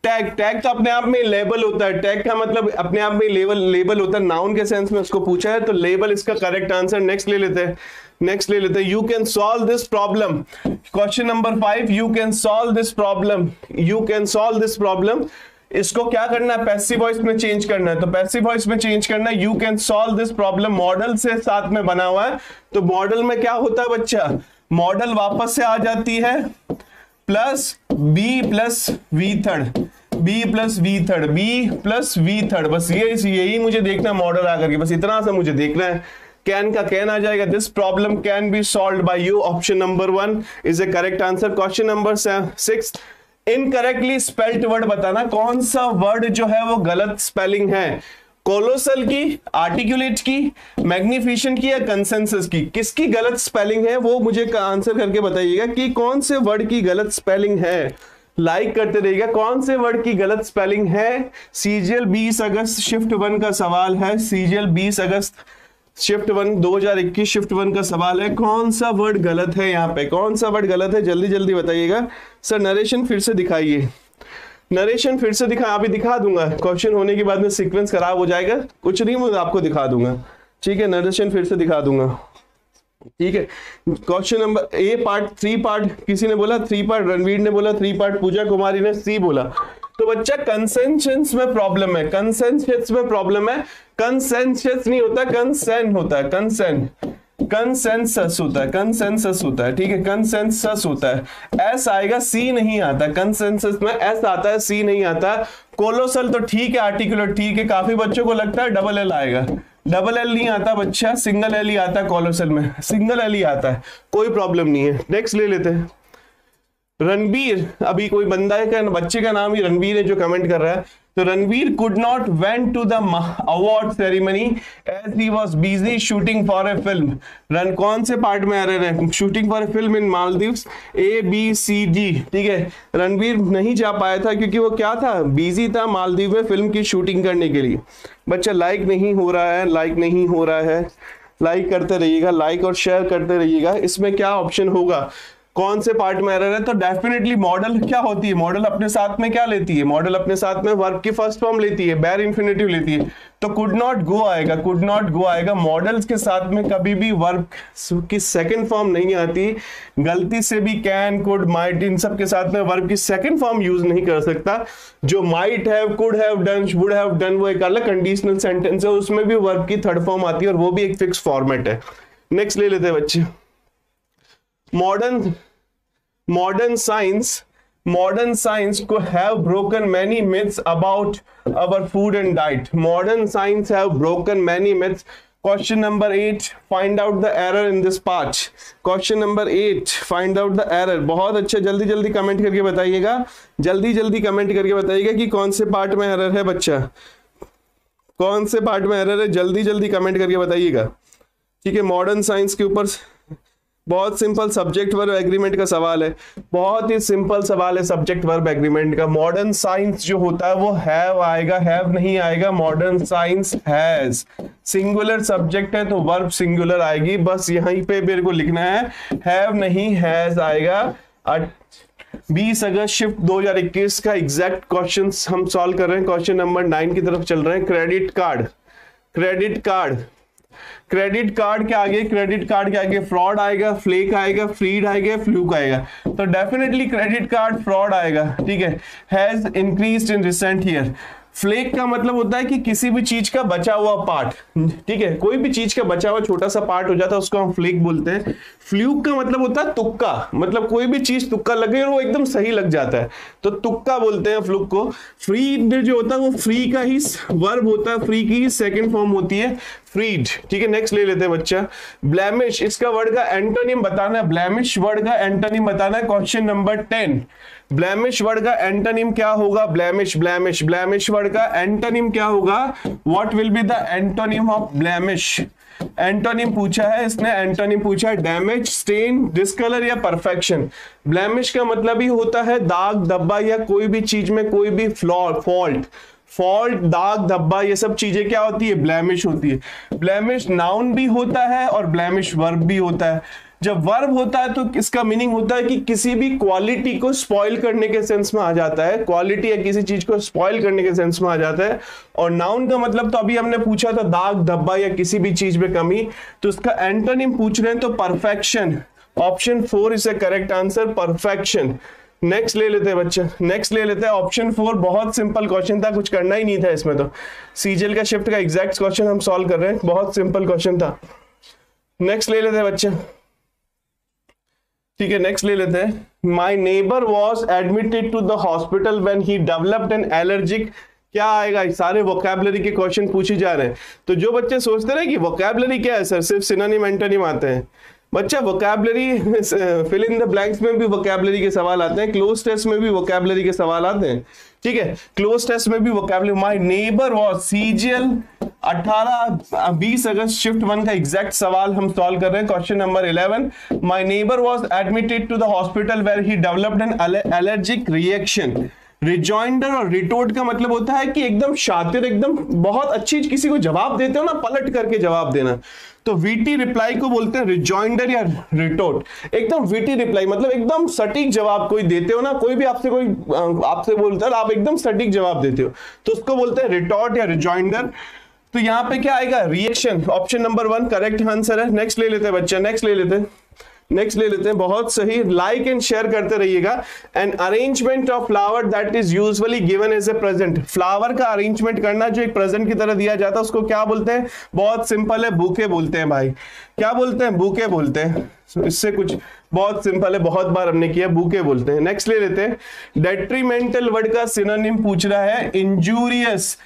[SPEAKER 1] tag tag तो अपने आप में लेबल होता है। टैग का मतलब अपने आप में लेबल होता है, नाउन के सेंस में उसको पूछा है तो लेबल इसका करेक्ट आंसर। नेक्स्ट ले लेते हैं। You can solve this problem. Question number 5, you can solve this problem. You can solve this problem, इसको क्या करना है? पैसिव वॉइस में चेंज करना है। तो पैसिव वॉइस में चेंज करना है, you can solve this problem model से साथ में बना हुआ है। तो मॉडल में क्या होता है बच्चा? मॉडल वापस से आ जाती है plus B plus V third, B plus V third, B plus V third. बस यही मुझे देखना है मॉडल आकर के, बस इतना सा मुझे देखना है। कैन का कैन आ जाएगा। This problem can be solved by you. Option number 1 is a correct answer. Question number 6, incorrectly spelled word बताना। कौन सा वर्ड जो है वो गलत स्पेलिंग है? कोलोसल की, आर्टिकुलेट की, मैग्निफिकेशन की या कंसेंसस की? किसकी गलत स्पेलिंग है वो मुझे आंसर करके बताइएगा कि कौन से वर्ड की गलत स्पेलिंग है। लाइक करते रहिएगा। कौन से वर्ड की गलत स्पेलिंग है? सीजीएल 20 अगस्त शिफ्ट 1 का सवाल है। सीजीएल 20 अगस्त शिफ्ट 1 2021 शिफ्ट 1 का सवाल है। कौन सा वर्ड गलत है यहाँ पे? कौन सा वर्ड गलत है? जल्दी जल्दी बताइएगा। सर नरेशन फिर से दिखाइए। नरेशन फिर से दिखा, अभी दिखा दूंगा। क्वेश्चन होने के बाद में सीक्वेंस खराब हो जाएगा, कुछ नहीं, मैं आपको दिखा दूंगा। ठीक है, नरेशन फिर से दिखा दूंगा। ठीक है, question number A part 3 part किसी ने बोला 3 पार्ट, रणवीर ने बोला 3 पार्ट, पूजा कुमारी ने सी बोला। तो बच्चा कंसेंसस में प्रॉब्लम है, कंसेंसस में प्रॉब्लम है। कंसेंसस नहीं होता, कंसेंट होता है, कंसेंसस होता है, कंसेंसस होता है। ठीक है, कंसेंसस होता है। एस आएगा, सी नहीं आता। कंसेंसस में एस आता है, सी नहीं आता। कोलोसल तो ठीक है, आर्टिकुलेट ठीक है। काफी बच्चों को लगता है डबल एल आएगा, डबल एल नहीं आता बच्चा, सिंगल एल ही आता है। कोलोसल में सिंगल एल ही आता है, कोई प्रॉब्लम नहीं है। नेक्स्ट ले लेते हैं। रणबीर, अभी कोई बंदा है क्या, बच्चे का नाम ही रणबीर है जो कमेंट कर रहा है। तो Ranbir could not went to the award ceremony as he was busy shooting for a film. रन कौन से पार्ट में एरर है? Shooting for a film in Maldives, A B C D. ठीक है, रणबीर नहीं जा पाया था क्योंकि वो क्या था, बिजी था मालदीव में फिल्म की शूटिंग करने के लिए। बच्चा लाइक नहीं हो रहा है, लाइक नहीं हो रहा है, लाइक करते रहिएगा, लाइक और शेयर करते रहिएगा। इसमें क्या ऑप्शन होगा, कौन से पार्ट में एरर है? तो डेफिनेटली मॉडल क्या होती है, मॉडल अपने साथ में क्या लेती है? मॉडल अपने साथ में वर्ब की फर्स्ट फॉर्म लेती है, बेयर इंफिनिटिव लेती है। तो कुड नॉट गो आएगा, कुड नॉट गो आएगा। मॉडल्स के साथ में कभी भी वर्ब की सेकंड फॉर्म नहीं आती। गलती से भी कैन, कुड, माइट, इन सब के साथ में वर्ब की सेकंड फॉर्म यूज नहीं कर सकता। जो might have, could have done, would have done, वो एक अलग कंडीशनल सेंटेंस है, उसमें भी वर्ब की थर्ड फॉर्म आती है और वो भी एक फिक्स फॉर्मेट है। नेक्स्ट ले लेते हैं बच्चे। Modern science could have broken many myths about our food and diet. Modern science have broken many myths. Question number 8, find out the error in this part. Question number 8, find out the error. बहुत अच्छा, जल्दी जल्दी comment करके बताइएगा, जल्दी जल्दी comment करके बताइएगा कि कौन से पार्ट में एरर है बच्चा, कौन से पार्ट में एरर है, जल्दी जल्दी कमेंट करके बताइएगा। ठीक है, मॉडर्न साइंस के ऊपर बहुत सिंपल सब्जेक्ट वर्ब एग्रीमेंट का सवाल है, बहुत ही सिंपल सवाल है सब्जेक्ट वर्ब एग्रीमेंट का। मॉडर्न साइंस जो होता है वो हैव आएगा, हैव नहीं आएगा। Modern science has, singular subject है तो वर्ब सिंगुलर आएगी। बस यहीं पे मेरे को लिखना है, हैव नहीं हैज आएगा। 20 अगस्त शिफ्ट 2021 का एग्जैक्ट क्वेश्चन हम सॉल्व कर रहे हैं। क्वेश्चन नंबर 9 की तरफ चल रहे हैं। Credit card, credit card, credit card के आगे, क्रेडिट कार्ड के आगे फ्रॉड आएगा, फ्लेक आएगा, फ्रीड आएगा, फ्लूक आएगा। तो डेफिनेटली क्रेडिट कार्ड फ्रॉड आएगा। ठीक है, has increased in recent year. Fleck का मतलब होता है कि किसी भी चीज का बचा हुआ पार्ट। ठीक है, कोई भी चीज का बचा हुआ छोटा सा पार्ट हो जाता है उसको हम फ्लेक बोलते हैं। फ्लूक का मतलब होता है तुक्का, मतलब कोई भी चीज तुक्का लगे और वो एकदम सही लग जाता है तो तुक्का बोलते हैं फ्लूक को। फ्रीड जो होता है वो फ्री का ही वर्ब होता है, फ्री की ही सेकंड फॉर्म होती है, फ्रीड। ठीक है, नेक्स्ट ले लेते हैं बच्चा। ब्लेमिश, इसका वर्ड का एंटोनिम बताना है, ब्लेमिश वर्ड का एंटोनिम बताना है। क्वेश्चन नंबर 10, ब्लेमिश वर्ड का एंटोनिम क्या होगा? ब्लेमिश, ब्लेमिश, ब्लेमिश वर्ड का एंटोनिम क्या होगा? What will be the antonym of blemish? Antonym पूछा है इसने, एंटोनिम पूछा है डैमेज, स्टेन, डिसकलर या परफेक्शन। ब्लेमिश का मतलब ही होता है दाग धब्बा या कोई भी चीज में कोई भी फॉल्ट, दाग धब्बा, ये सब चीजें क्या होती है, ब्लेमिश होती है। ब्लेमिश नाउन भी होता है और ब्लेमिश वर्ब भी होता है। जब वर्ब होता है तो इसका मीनिंग होता है कि किसी भी क्वालिटी को स्पॉइल करने के सेंस में आ जाता है, क्वालिटी या किसी चीज को स्पॉइल करने के सेंस में आ जाता है। और नाउन का मतलब तो अभी हमने पूछा था दाग धब्बा या किसी भी चीज में कमी, तो इसका एंटोनिम पूछ रहे हैं तो perfection. Option 4 is the correct answer, perfection. Next ले लेते हैं बच्चे, नेक्स्ट ले लेते हैं ऑप्शन 4। बहुत सिंपल क्वेश्चन था, कुछ करना ही नहीं था इसमें, तो सीजीएल का शिफ्ट का एग्जैक्ट क्वेश्चन हम सॉल्व कर रहे हैं, बहुत सिंपल क्वेश्चन था। नेक्स्ट ले लेते हैं बच्चे, ठीक है, नेक्स्ट ले लेते हैं। My neighbour was admitted to the hospital when he developed an allergic. क्या आएगा, सारे वोकैबुलरी के क्वेश्चन पूछे जा रहे हैं। तो जो बच्चे सोचते रहे कि वोकैबुलरी क्या है सर, सिर्फ सिनोनिम एंटोनिम आते हैं, बच्चा vocabulary fill in the blanks में भी वोकैबुलरी के सवाल आते हैं, क्लोज टेस्ट में भी वोकैबुलरी के सवाल आते हैं, ठीक है, क्लोज टेस्ट में भी vocabulary. My neighbour was CGL 18-20 अगस्त शिफ्ट 1 का एग्जैक्ट सवाल हम सॉल्व कर रहे हैं, question number 11। My neighbour was admitted to the hospital where he developed an allergic reaction. Rejoinder और रिटोर्ट का मतलब होता है कि एकदम शातिर, एकदम बहुत अच्छी किसी को जवाब देते हो ना, पलट करके जवाब देना, तो वीटी रिप्लाई को बोलते हैं रिजॉइंडर या रिटोर्ट। एकदम वीटी रिप्लाई मतलब एकदम सटीक जवाब कोई देते हो ना, कोई भी आपसे बोलता है आप एकदम सटीक जवाब देते हो, तो उसको बोलते हैं रिटोर्ट या रिजॉइंडर। तो यहाँ पे क्या आएगा, reaction. Option number 1 correct answer है। नेक्स्ट ले लेते हैं बच्चा, नेक्स्ट ले लेते हैं, बहुत सही। लाइक एंड शेयर करते रहिएगा। An arrangement of flower that is usually given as a present. Flower का अरेंजमेंट करना जो एक प्रेजेंट की तरह दिया जाता है उसको क्या बोलते हैं, बहुत सिंपल है, बुके बोलते हैं भाई। क्या बोलते हैं, बुके बोलते हैं। इससे कुछ बहुत सिंपल है, बहुत बार हमने किया, बुके बोलते हैं। नेक्स्ट ले लेते हैं, डेट्रीमेंटल वर्ड का सिनोनिम पूछ रहा है, इंजूरियस,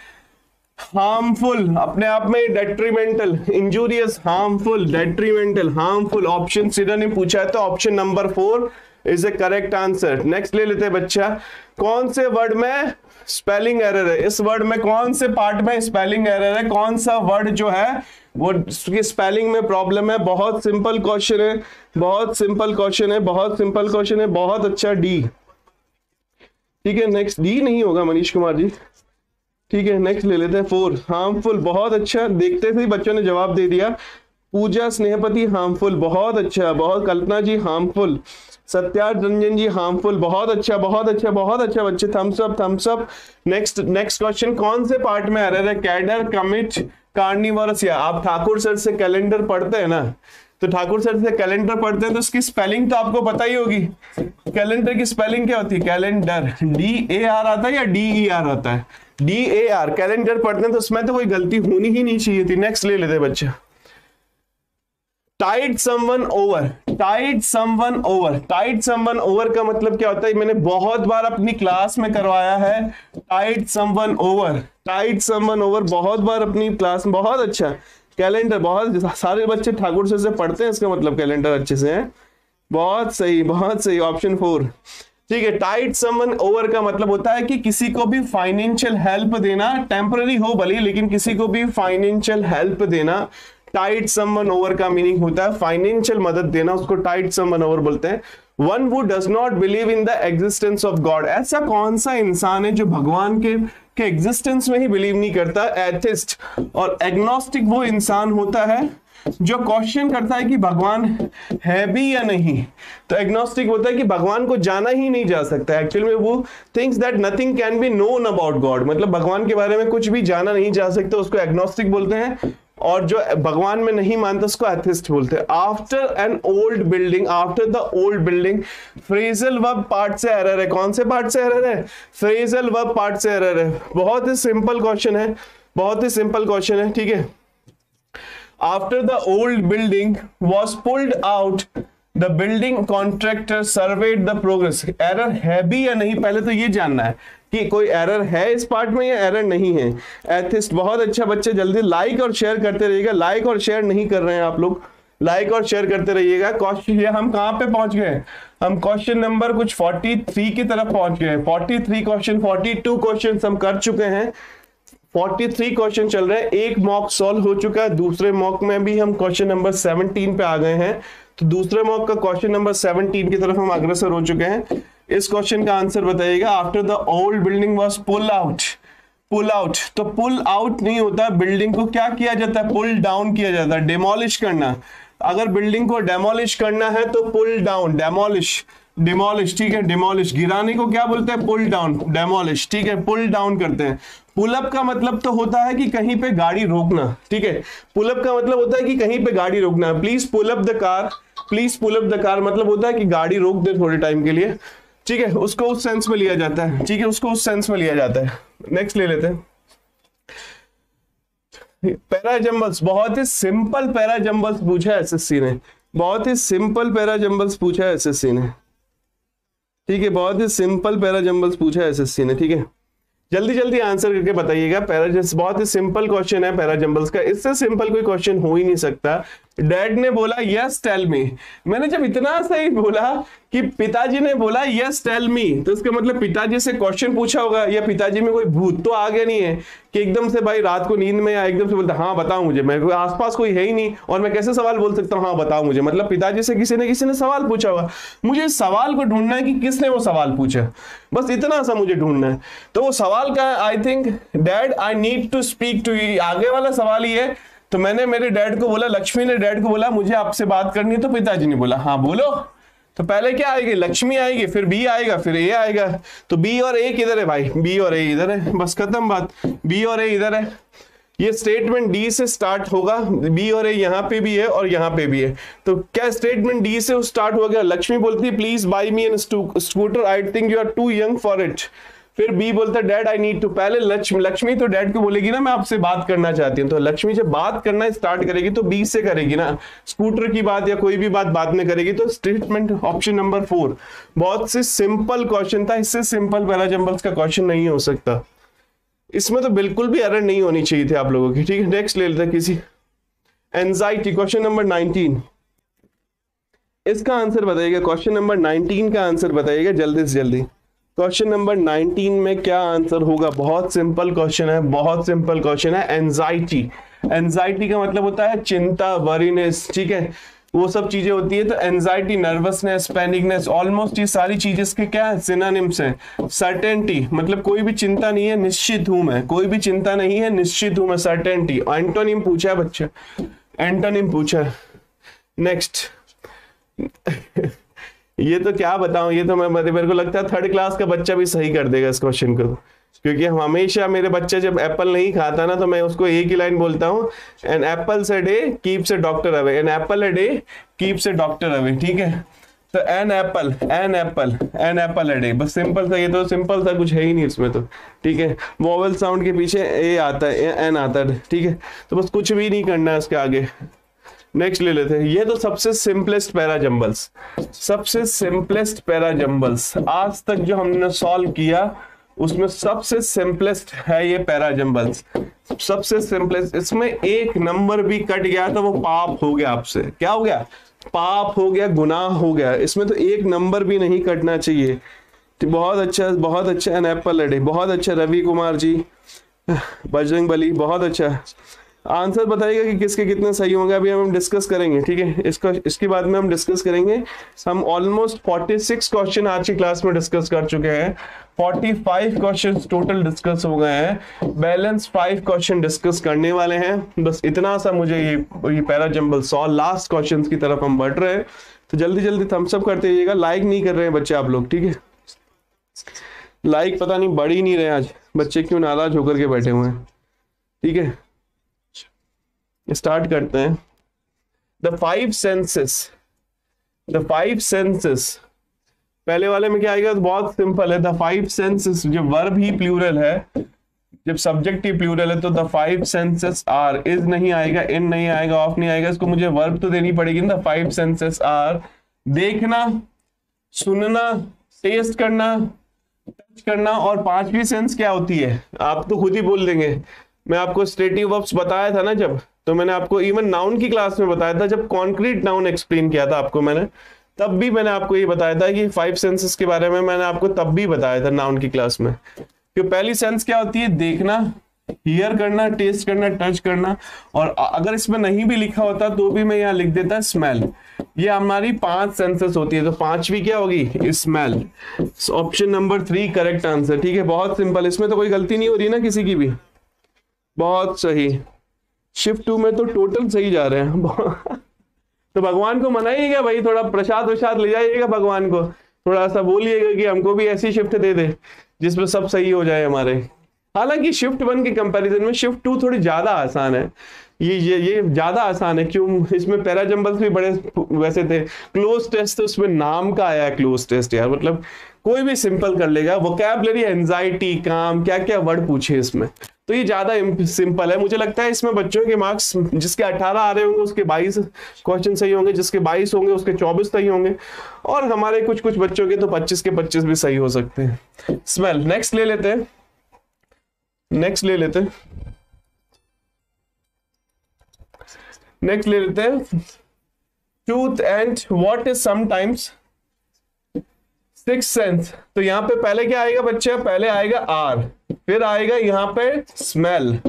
[SPEAKER 1] हार्मफुल, अपने आप में detrimental, injurious, harmful, detrimental, harmful. Option synonym पूछा है तो option number 4 is a correct answer. Next ले लेते हैं बच्चा, कौन से वर्ड में स्पेलिंग एरर है, इस वर्ड में कौन से पार्ट में स्पेलिंग एरर है, कौन सा वर्ड जो है वो स्पेलिंग में प्रॉब्लम है। बहुत सिंपल क्वेश्चन है, बहुत सिंपल क्वेश्चन है, बहुत सिंपल क्वेश्चन है, बहुत अच्छा। डी, ठीक है, नेक्स्ट डी नहीं होगा मनीष कुमार जी, ठीक है। नेक्स्ट ले लेते हैं 4 हार्मफुल, बहुत अच्छा, देखते थे बच्चों ने जवाब दे दिया। पूजा स्नेहपति हार्मफुल, बहुत अच्छा, बहुत। कल्पना जी हार्मफुल, सत्यार्थ रंजन जी हार्मफुल, बहुत अच्छा, बहुत अच्छा, बहुत अच्छा बच्चे, thumbs up, thumbs up. Next question, कौन से पार्ट में एरर है, कैडर, कमिट, कार्निवोरस। या आप ठाकुर सर से कैलेंडर पढ़ते हैं ना, तो ठाकुर सर से कैलेंडर पढ़ते हैं तो उसकी स्पेलिंग तो आपको पता ही होगी। कैलेंडर की स्पेलिंग क्या होती है, कैलेंडर, DAR आता है या DER आता है, DAR। कैलेंडर पढ़ते हैं तो उसमें तो कोई गलती होनी ही नहीं चाहिए थी। नेक्स्ट ले लेते बच्चे, tide someone over, tide someone over, tide someone over का मतलब क्या होता है, मैंने बहुत बार अपनी क्लास में करवाया है। Tide someone over, tide someone over बहुत बार अपनी क्लास में, बहुत अच्छा। कैलेंडर, बहुत सारे बच्चे ठाकुर सर से पढ़ते हैं, इसका मतलब कैलेंडर अच्छे से है, बहुत सही, बहुत सही। ऑप्शन 4, ठीक है। टाइड समवन ओवर का मतलब होता है कि किसी को भी फाइनेंशियल हेल्प देना, टेम्पररी हो भले, लेकिन किसी को भी फाइनेंशियल हेल्प देना, टाइड समवन ओवर का मीनिंग होता है फाइनेंशियल मदद देना, उसको टाइड समवन ओवर बोलते हैं। One who does not believe in the existence of God, ऐसा कौन सा इंसान है जो भगवान के एग्जिस्टेंस में ही बिलीव नहीं करता, एथिस्ट। और एग्नोस्टिक वो इंसान होता है जो क्वेश्चन करता है कि भगवान है भी या नहीं। तो एग्नोस्टिक होता है कि भगवान को जाना ही नहीं जा सकता, एक्चुअल में वो thinks that nothing can be known about God, मतलब भगवान के बारे में कुछ भी जाना नहीं जा सकता, उसको एग्नोस्टिक बोलते हैं। और जो भगवान में नहीं मानता उसको एथिस्ट बोलते हैं। After an old building, after the old building, phrasal verb part से एरर है। कौन से पार्ट से एरर है, फ्रेजल वर्ब पार्ट से एरर है। बहुत ही सिंपल क्वेश्चन है, बहुत ही सिंपल क्वेश्चन है, ठीक है। After the old building was pulled out, the building contractor served the progress. Error है भी या नहीं, पहले तो ये जानना है कि कोई एरर है इस पार्ट में या एरर नहीं है। एथिस्ट, बहुत अच्छा बच्चे, जल्दी लाइक और शेयर करते रहिएगा। लाइक और शेयर नहीं कर रहे हैं आप लोग, लाइक और शेयर करते रहिएगा। क्वेश्चन ये हम कहाँ पे पहुंच गए, हम क्वेश्चन नंबर कुछ 43 की तरफ पहुंच गए। 43 क्वेश्चन, 42 क्वेश्चन हम कर चुके हैं। 43 क्वेश्चन चल रहे हैं, एक मॉक सॉल्व हो चुका है, दूसरे मॉक में भी हम क्वेश्चन नंबर 17 पे आ गए हैं। तो दूसरे मॉक का क्वेश्चन नंबर 17 की तरफ हम अग्रसर हो चुके हैं। इस क्वेश्चन का आंसर बताइएगा। After the old building was pull out, pull out, तो पुल आउट नहीं होता, बिल्डिंग को क्या किया जाता है, पुल डाउन किया जाता है, डेमोलिश करना। अगर बिल्डिंग को डेमोलिश करना है तो पुल डाउन, डेमोलिश, डिमोलिश, ठीक है, डिमोलिश। गिराने को क्या बोलते हैं, पुल डाउन, डेमोलिश, ठीक है, पुल डाउन करते हैं। पुल अप का मतलब तो होता है कि कहीं पे गाड़ी रोकना, ठीक है, पुल अप का मतलब होता है कि कहीं पे गाड़ी रोकना। Please pull up the car, please pull up the car मतलब होता है कि गाड़ी रोक दे थोड़े टाइम के लिए, ठीक है, उसको उस सेंस में लिया जाता है, ठीक है, उसको उस सेंस में लिया जाता है। नेक्स्ट ले लेते हैं पैराजम्बल्स। बहुत ही सिंपल पैराजम्बल्स पूछा है एसएससी ने, बहुत ही सिंपल पैराजम्बल्स पूछा है एसएससी ने, ठीक है, बहुत ही सिंपल पैराजम्बल्स पूछा है एसएससी ने, ठीक है। जल्दी जल्दी आंसर करके बताइएगा। पैराजम्बल्स बहुत ही सिंपल क्वेश्चन है पैराजम्बल्स का, इससे सिंपल कोई क्वेश्चन हो ही नहीं सकता। डैड ने बोला यस टेल मी, मैंने जब इतना सही बोला कि पिताजी ने बोला यस टेल मी, तो इसका मतलब पिताजी से क्वेश्चन पूछा होगा, या पिताजी में कोई भूत तो आ गया नहीं है कि एकदम से भाई रात को नींद में या एकदम से बोलता हाँ बताओ मुझे, मैं कोई आसपास कोई है ही नहीं और मैं कैसे सवाल बोल सकता हूँ हाँ बताओ मुझे, मतलब पिताजी से किसी ने सवाल पूछा होगा। मुझे इस सवाल को ढूंढना है कि किसने वो सवाल पूछा, बस इतना सा मुझे ढूंढना है। तो वो सवाल का I think dad I need to speak to you, आगे वाला सवाल ही है। तो मैंने मेरे डैड को बोला, लक्ष्मी ने डैड को बोला मुझे आपसे बात करनी है, तो पिताजी ने बोला हाँ बोलो। तो पहले क्या आएगी, लक्ष्मी आएगी, फिर बी आएगा, फिर ए आएगा। तो बी और ए किधर है भाई, बी और ए इधर है, बस खत्म बात, बी और ए इधर है। ये स्टेटमेंट डी से स्टार्ट होगा, बी और ए यहाँ पे भी है और यहाँ पे भी है। तो क्या स्टेटमेंट डी से स्टार्ट हो गया, लक्ष्मी बोलती है please buy me an scooter, I think you are too young for it. फिर बी बोलता है डैड आई नीड टू, पहले लक्ष्मी तो डैड को बोलेगी ना मैं आपसे बात करना चाहती हूँ, तो लक्ष्मी जब बात करना स्टार्ट करेगी तो बी से करेगी ना, स्कूटर की बात या कोई भी बात बाद में करेगी। तो स्टेटमेंट ऑप्शन नंबर 4 बहुत से सिंपल क्वेश्चन था, इससे सिंपल पैराजम्बल्स का क्वेश्चन नहीं हो सकता, इसमें तो बिल्कुल भी एरर नहीं होनी चाहिए थे आप लोगों की, ठीक है। नेक्स्ट ले लेते हैं किसी, एंजाइटी, क्वेश्चन नंबर 19, इसका आंसर बताइएगा। क्वेश्चन नंबर 19 का आंसर बताइएगा जल्दी से जल्दी। क्वेश्चन नंबर 19 में क्या आंसर होगा, बहुत सिंपल क्वेश्चन है, बहुत सिंपल क्वेश्चन है। एंजाइटी, एंजाइटी का मतलब होता है चिंता, वरीनेस, ठीक है, वो सब चीजें होती है। तो एंजाइटी, नर्वसनेस, पैनिकनेस, ऑलमोस्ट ये सारी चीजें इसके क्या है, सिनोनिम्स हैं। सर्टेनिटी मतलब कोई भी चिंता नहीं है, निश्चित हूं मैं, कोई भी चिंता नहीं है, निश्चित हूं मैं, सर्टेनिटी। एंटोनिम पूछा है बच्चा, एंटोनिम पूछा है। नेक्स्ट ये तो क्या बताऊं, ये तो मेरे को लगता है 3rd क्लास का बच्चा भी सही कर देगा इस क्वेश्चन को, क्योंकि हम हमेशा, मेरे बच्चे जब एप्पल नहीं खाता ना तो मैं उसको एक ही लाइन बोलता हूँ, an apples a day keeps a doctor away, an apple a day keeps a doctor away, ठीक है। तो an apple, an apple, an apple a day, बस सिंपल सा, ये तो सिंपल सा कुछ है ही नहीं इसमें तो, ठीक है। वोवेल साउंड के पीछे ए आता है, एन आता है, ठीक है, तो बस कुछ भी नहीं करना है उसके आगे। नेक्स्ट ले लेते हैं, ये तो सबसे सिंपलेस्ट पैराजम्बल्स, सबसे सिंपलेस्ट पैराजम्बल्स आज तक जो हमने सॉल्व किया उसमें सबसे सिंपलेस्ट है ये पैराजम्बल्स, सबसे सिंपलेस्ट। इसमें एक नंबर भी कट गया तो वो पाप हो गया आपसे, क्या हो गया, पाप हो गया, गुनाह हो गया। इसमें तो एक नंबर भी नहीं कटना चाहिए। तो बहुत अच्छा, बहुत अच्छा। एन एप्पल अ डे, बहुत अच्छा। रवि कुमार जी, बजरंग बली, बहुत अच्छा। आंसर बताइएगा कि किसके कितने सही होंगे, अभी हम डिस्कस करेंगे, ठीक है, इसके बाद में हम डिस्कस करेंगे। हम ऑलमोस्ट 46 क्वेश्चन आज की क्लास में डिस्कस कर चुके हैं, 45 क्वेश्चन टोटल डिस्कस हो गए हैं, बैलेंस 5 क्वेश्चन डिस्कस करने वाले हैं। बस इतना सा मुझे ये पैराजम्बल सॉल्व, लास्ट क्वेश्चन की तरफ हम बढ़ रहे हैं, तो जल्दी जल्दी थम्स अप करते रहिएगा। लाइक नहीं कर रहे हैं बच्चे आप लोग, ठीक है, लाइक पता नहीं बढ़ ही नहीं रहे आज बच्चे, क्यों नाराज होकर के बैठे हुए हैं, ठीक है। स्टार्ट करते हैं। द 5 सेंसेस, द 5 सेंसेस, पहले वाले में क्या आएगा, तो बहुत सिंपल है। द 5 सेंसेस, जब वर्ब ही प्लूरल है, जब सब्जेक्ट ही प्लूरल है, तो द 5 सेंसेस आर, इज नहीं आएगा, इन नहीं आएगा, ऑफ नहीं आएगा, इसको मुझे वर्ब तो देनी पड़ेगी ना। द 5 सेंसेस आर देखना, सुनना, टेस्ट करना, टच करना, और 5वीं सेंस क्या होती है आप तो खुद ही बोल देंगे। मैं आपको स्ट्रेटिव वर्ब्स बताया था ना जब, तो मैंने आपको इवन नाउन की क्लास में बताया था, जब कॉन्क्रीट नाउन एक्सप्लेन किया था आपको मैंने, तब भी मैंने आपको ये बताया था कि 5 सेंसेस के बारे में मैंने आपको तब भी बताया था नाउन की क्लास में। कि पहली सेंस क्या होती है, देखना, हियर करना, टेस्ट करना, टच करना, और अगर इसमें नहीं भी लिखा होता तो भी मैं यहाँ लिख देता स्मेल। ये हमारी 5 सेंसेस होती है, तो 5वीं क्या होगी? Smell. Option number 3 correct answer. ठीक है, बहुत सिंपल, इसमें तो कोई गलती नहीं हो रही ना किसी की भी। बहुत सही। शिफ्ट 2 में तो टोटल सही जा रहे हैं। तो भगवान को मनाइएगा भाई, थोड़ा प्रसाद वसाद ले जाइएगा भगवान को, थोड़ा सा बोलिएगा कि हमको भी ऐसी शिफ्ट दे दे जिसमें सब सही हो जाए हमारे। हालांकि शिफ्ट 1 के कंपैरिजन में शिफ्ट 2 थोड़ी ज्यादा आसान है। ये ज्यादा आसान है, क्यों? इसमें पैराजंबल्स भी बड़े वैसे थे। क्लोज टेस्ट तो उसमें नाम का आया है क्लोज टेस्ट यार, मतलब कोई भी सिंपल कर लेगा। वोकैबुलरी, एंजाइटी, काम, क्या क्या वर्ड पूछे इसमें, तो ये ज्यादा सिंपल है। मुझे लगता है इसमें बच्चों के मार्क्स जिसके 18 आ रहे होंगे उसके 22 क्वेश्चन सही होंगे, जिसके 22 होंगे उसके 24 सही होंगे, और हमारे कुछ कुछ बच्चों के तो 25 के 25 भी सही हो सकते हैं। स्मेल। नेक्स्ट ले लेते हैं, नेक्स्ट ले लेते हैं, नेक्स्ट ले लेते हैं। Truth and what is sometimes six sense. तो यहाँ पे पहले क्या आएगा बच्चे? पहले आएगा आर, फिर आएगा यहाँ पे स्मेल।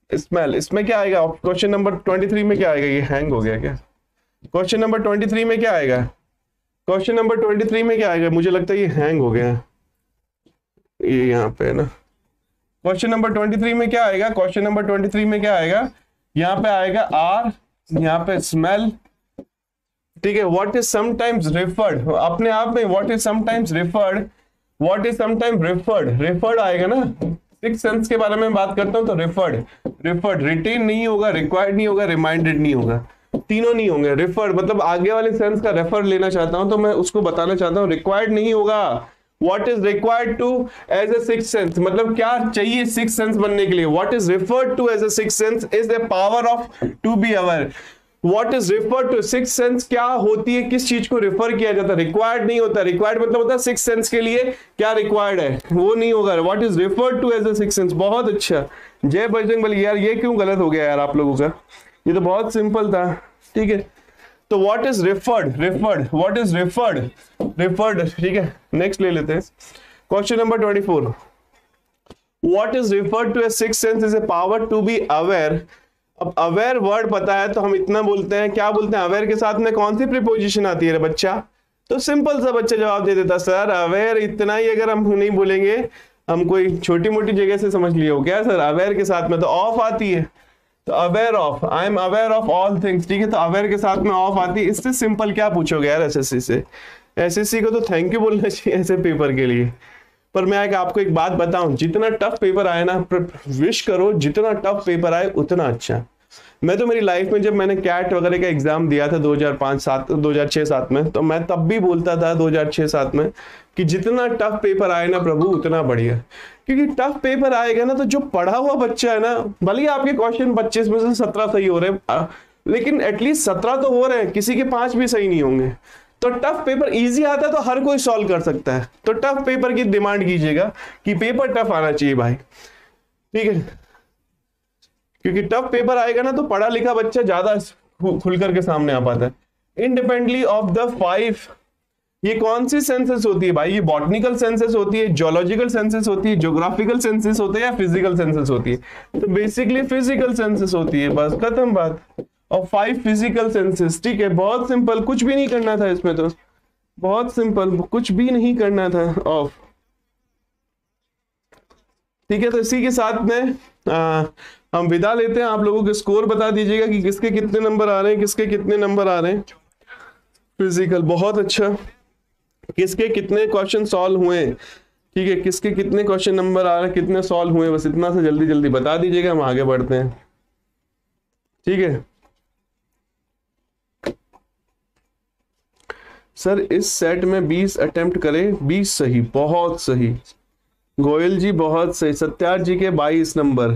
[SPEAKER 1] स्मेल, इसमें क्या आएगा? क्वेश्चन नंबर 23 में क्या आएगा? ये हैंग हो गया क्या? क्वेश्चन नंबर 23 में क्या आएगा? क्वेश्चन नंबर 23 में क्या आएगा? मुझे लगता है ये हैंग हो गया, ये यहाँ पे ना। क्वेश्चन नंबर 23 में क्या आएगा? क्वेश्चन नंबर 23 में क्या आएगा? यहाँ पे आएगा आर, यहाँ पे स्मेल। ठीक है, व्हाट इज समटाइम्स रेफर्ड, अपने आप में what is sometimes referred, what is sometimes referred, referred आएगा ना। सिक्स सेंस के बारे में बात करता हूं तो रेफर्ड, रेफर्ड रिटेन नहीं होगा, रिक्वायर्ड नहीं होगा, रिमाइंडेड नहीं होगा, तीनों नहीं होंगे। रेफर्ड मतलब आगे वाले सेंस का रेफर लेना चाहता हूं तो मैं उसको बताना चाहता हूं, रिक्वायर्ड नहीं होगा। What is required to as a sixth sense, मतलब क्या चाहिए सिक्स सेंस बनने के लिए? What is referred to as a sixth sense is the power of to be aware. What is referred to sixth sense क्या होती है, किस चीज को रेफर किया जाता है? रिक्वायर्ड नहीं होता। रिक्वायर्ड मतलब होता है सिक्स सेंस के लिए क्या रिक्वायर्ड है, वो नहीं होगा। What is referred to as a sixth sense, बहुत अच्छा। जय बजरंगबली। यार ये क्यों गलत हो गया यार आप लोगों का? ये तो बहुत सिंपल था। ठीक है, तो what is referred, referred, what is referred, referred. ठीक है, नेक्स्ट ले लेते हैं। Question number 24, what is referred to a six sense is a power to be aware. अब अवेयर वर्ड पता है तो हम इतना बोलते हैं, क्या बोलते हैं? अवेयर के साथ में कौन सी प्रीपोजिशन आती है बच्चा? तो सिंपल सा बच्चा जवाब दे देता, सर अवेयर इतना ही। अगर हम नहीं बोलेंगे, हम कोई छोटी मोटी जगह से समझ लिए हो क्या सर? अवेयर के साथ में तो ऑफ आती है, तो aware of, I am aware of all things. ठीक है, तो अवेयर के साथ में ऑफ आती है। इससे सिंपल क्या पूछोगे यार एसएससी से? एसएससी को तो थैंक यू बोलना चाहिए ऐसे पेपर के लिए। पर मैं आपको एक बात बताऊं, जितना टफ पेपर आए ना, विश करो जितना टफ पेपर आए उतना अच्छा। मैं तो मेरी लाइफ में जब मैंने कैट वगैरह का एग्जाम दिया था 2006-7 में, तो मैं तब भी बोलता था 2006-7 में कि जितना टफ पेपर आए ना प्रभु उतना बढ़िया। क्योंकि टफ पेपर आएगा ना तो जो पढ़ा हुआ बच्चा है ना, भले ही आपके क्वेश्चन 25 में से 17 सही हो रहे हैं, लेकिन एटलीस्ट 17 तो हो रहे हैं, किसी के 5 भी सही नहीं होंगे। तो टफ पेपर इजी आता है तो हर कोई सॉल्व कर सकता है। तो टफ पेपर की डिमांड कीजिएगा कि पेपर टफ आना चाहिए भाई। ठीक है, क्योंकि टफ पेपर आएगा ना तो पढ़ा लिखा बच्चा ज्यादा खुल करके सामने आ पाता है। इंडिपेंडेंटली ऑफ द 5, ये कौन सी सेंसेस होती है भाई? ये बॉटनिकल सेंसेस होती है, जियोलॉजिकल सेंसेस होती है, ज्योग्राफिकल सेंसेस होते हैं, या फिजिकल सेंसेस होती है? तो बेसिकली फिजिकल सेंसेस होती है, बस खत्म बात। और 5 फिजिकल सेंसेस। ठीक है, बहुत सिंपल, कुछ भी नहीं करना था इसमें, तो बहुत सिंपल, कुछ भी नहीं करना था। ऑफ। ठीक है, तो इसी के साथ में हम विदा लेते हैं। आप लोगों के स्कोर बता दीजिएगा कि किसके कितने नंबर आ रहे हैं, किसके कितने नंबर आ रहे हैं। फिजिकल बहुत अच्छा, किसके कितने क्वेश्चन सॉल्व हुए। ठीक है, किसके कितने क्वेश्चन नंबर आ रहे हैं, कितने सॉल्व हुए, बस इतना से जल्दी जल्दी बता दीजिएगा, हम आगे बढ़ते हैं। ठीक है सर, इस सेट में 20 अटेम्प्ट करें, 20 सही, बहुत सही। गोयल जी बहुत सही। सत्यार जी के 22 नंबर।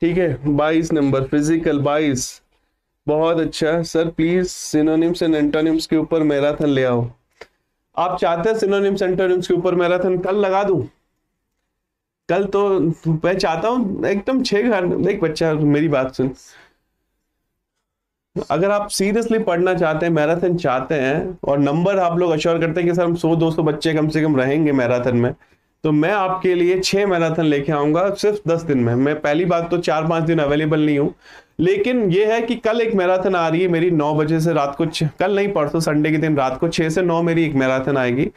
[SPEAKER 1] ठीक है, 22 नंबर फिजिकल 22, बहुत अच्छा। Sir please synonyms and antonyms के ऊपर मैराथन ले आओ। आप चाहते हैं सिनोनिम्स एंटोनिम्स के ऊपर मैराथन कल लगा दूं? कल तो मैं चाहता हूं एकदम 6 घंटे। देख बच्चा, मेरी बात सुन, अगर आप सीरियसली पढ़ना चाहते हैं, मैराथन चाहते हैं, और नंबर आप लोग अश्योर करते हैं कि सर हम 100-200 बच्चे कम से कम रहेंगे मैराथन में, तो मैं आपके लिए 6 मैराथन लेके आऊंगा सिर्फ 10 दिन में। मैं पहली बात तो 4-5 दिन अवेलेबल नहीं हूँ, लेकिन ये है कि कल एक मैराथन आ रही है मेरी 9 बजे से रात को कल नहीं परसों संडे के दिन रात को 6 से 9 मेरी एक मैराथन आएगी।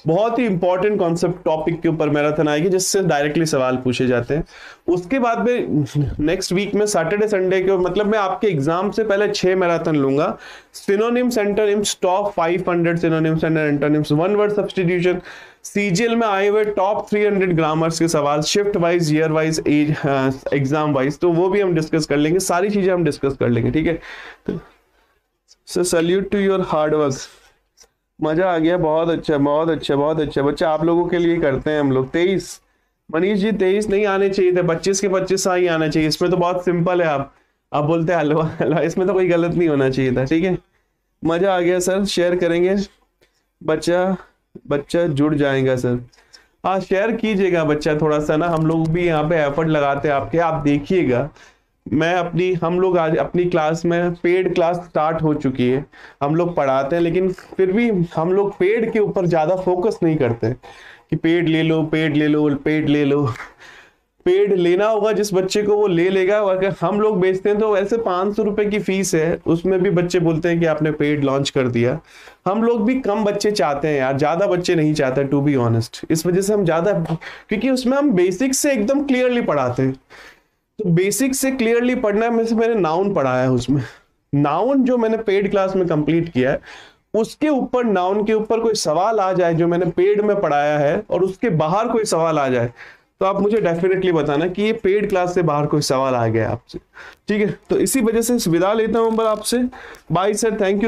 [SPEAKER 1] बहुत ही इंपॉर्टेंट कॉन्सेप्ट टॉपिक के ऊपर मैराथन आएगी, जिससे डायरेक्टली सवाल पूछे जाते हैं। उसके बाद में नेक्स्ट वीक में सैटरडे संडे के मतलब मैं आपके एग्जाम से पहले 6 मैराथन लूंगा। Synonyms antonyms, top 500 synonyms and antonyms, one word substitution, CGL में आए हुए टॉप 300 ग्रामर्स के सवाल, shift wise, year wise, exam wise, तो वो भी हम डिस्कस कर लेंगे। सारी चीजें हम डिस्कस कर लेंगे, ठीक है। So salute to your hard work. मजा आ गया, बहुत अच्छा बहुत अच्छा बहुत अच्छा। बच्चा आप लोगों के लिए करते हैं हम लोग। 23 मनीष जी 23 नहीं आने चाहिए थे, 25 के 25 ही आना चाहिए। इसमें तो बहुत सिंपल है, आप बोलते हैं हलवा हलवा, इसमें तो कोई गलत नहीं होना चाहिए था, ठीक है। मजा आ गया सर, शेयर करेंगे, बच्चा जुड़ जाएगा सर। हाँ शेयर कीजिएगा बच्चा थोड़ा सा ना, हम लोग भी यहाँ पे एफर्ट लगाते हैं आपके। आप देखिएगा मैं हम लोग आज अपनी क्लास में पेड क्लास स्टार्ट हो चुकी है, हम लोग पढ़ाते हैं, लेकिन फिर भी हम लोग पेड के ऊपर ज्यादा फोकस नहीं करते कि पेड ले लो पेड ले लो पेड ले लो। पेड लेना होगा जिस बच्चे को वो ले लेगा। अगर हम लोग बेचते हैं तो वैसे 500 रुपए की फीस है, उसमें भी बच्चे बोलते हैं कि आपने पेड लॉन्च कर दिया। हम लोग भी कम बच्चे चाहते हैं यार, ज्यादा बच्चे नहीं चाहते टू बी ऑनेस्ट। इस वजह से हम ज्यादा, क्योंकि उसमें हम बेसिक से एकदम क्लियरली पढ़ाते हैं। तो बेसिक से क्लियरली पढ़ना है। मैंने नाउन पढ़ाया है, उसमें नाउन जो मैंने पेड क्लास में कंप्लीट किया है, उसके ऊपर नाउन के ऊपर कोई सवाल आ जाए जो मैंने पेड में पढ़ाया है, और उसके बाहर कोई सवाल आ जाए, तो आप मुझे डेफिनेटली बताना कि ये पेड क्लास से बाहर कोई सवाल आ गया आपसे, ठीक है। तो इसी वजह से विदा लेता हूं आपसे। Bye sir, thank you.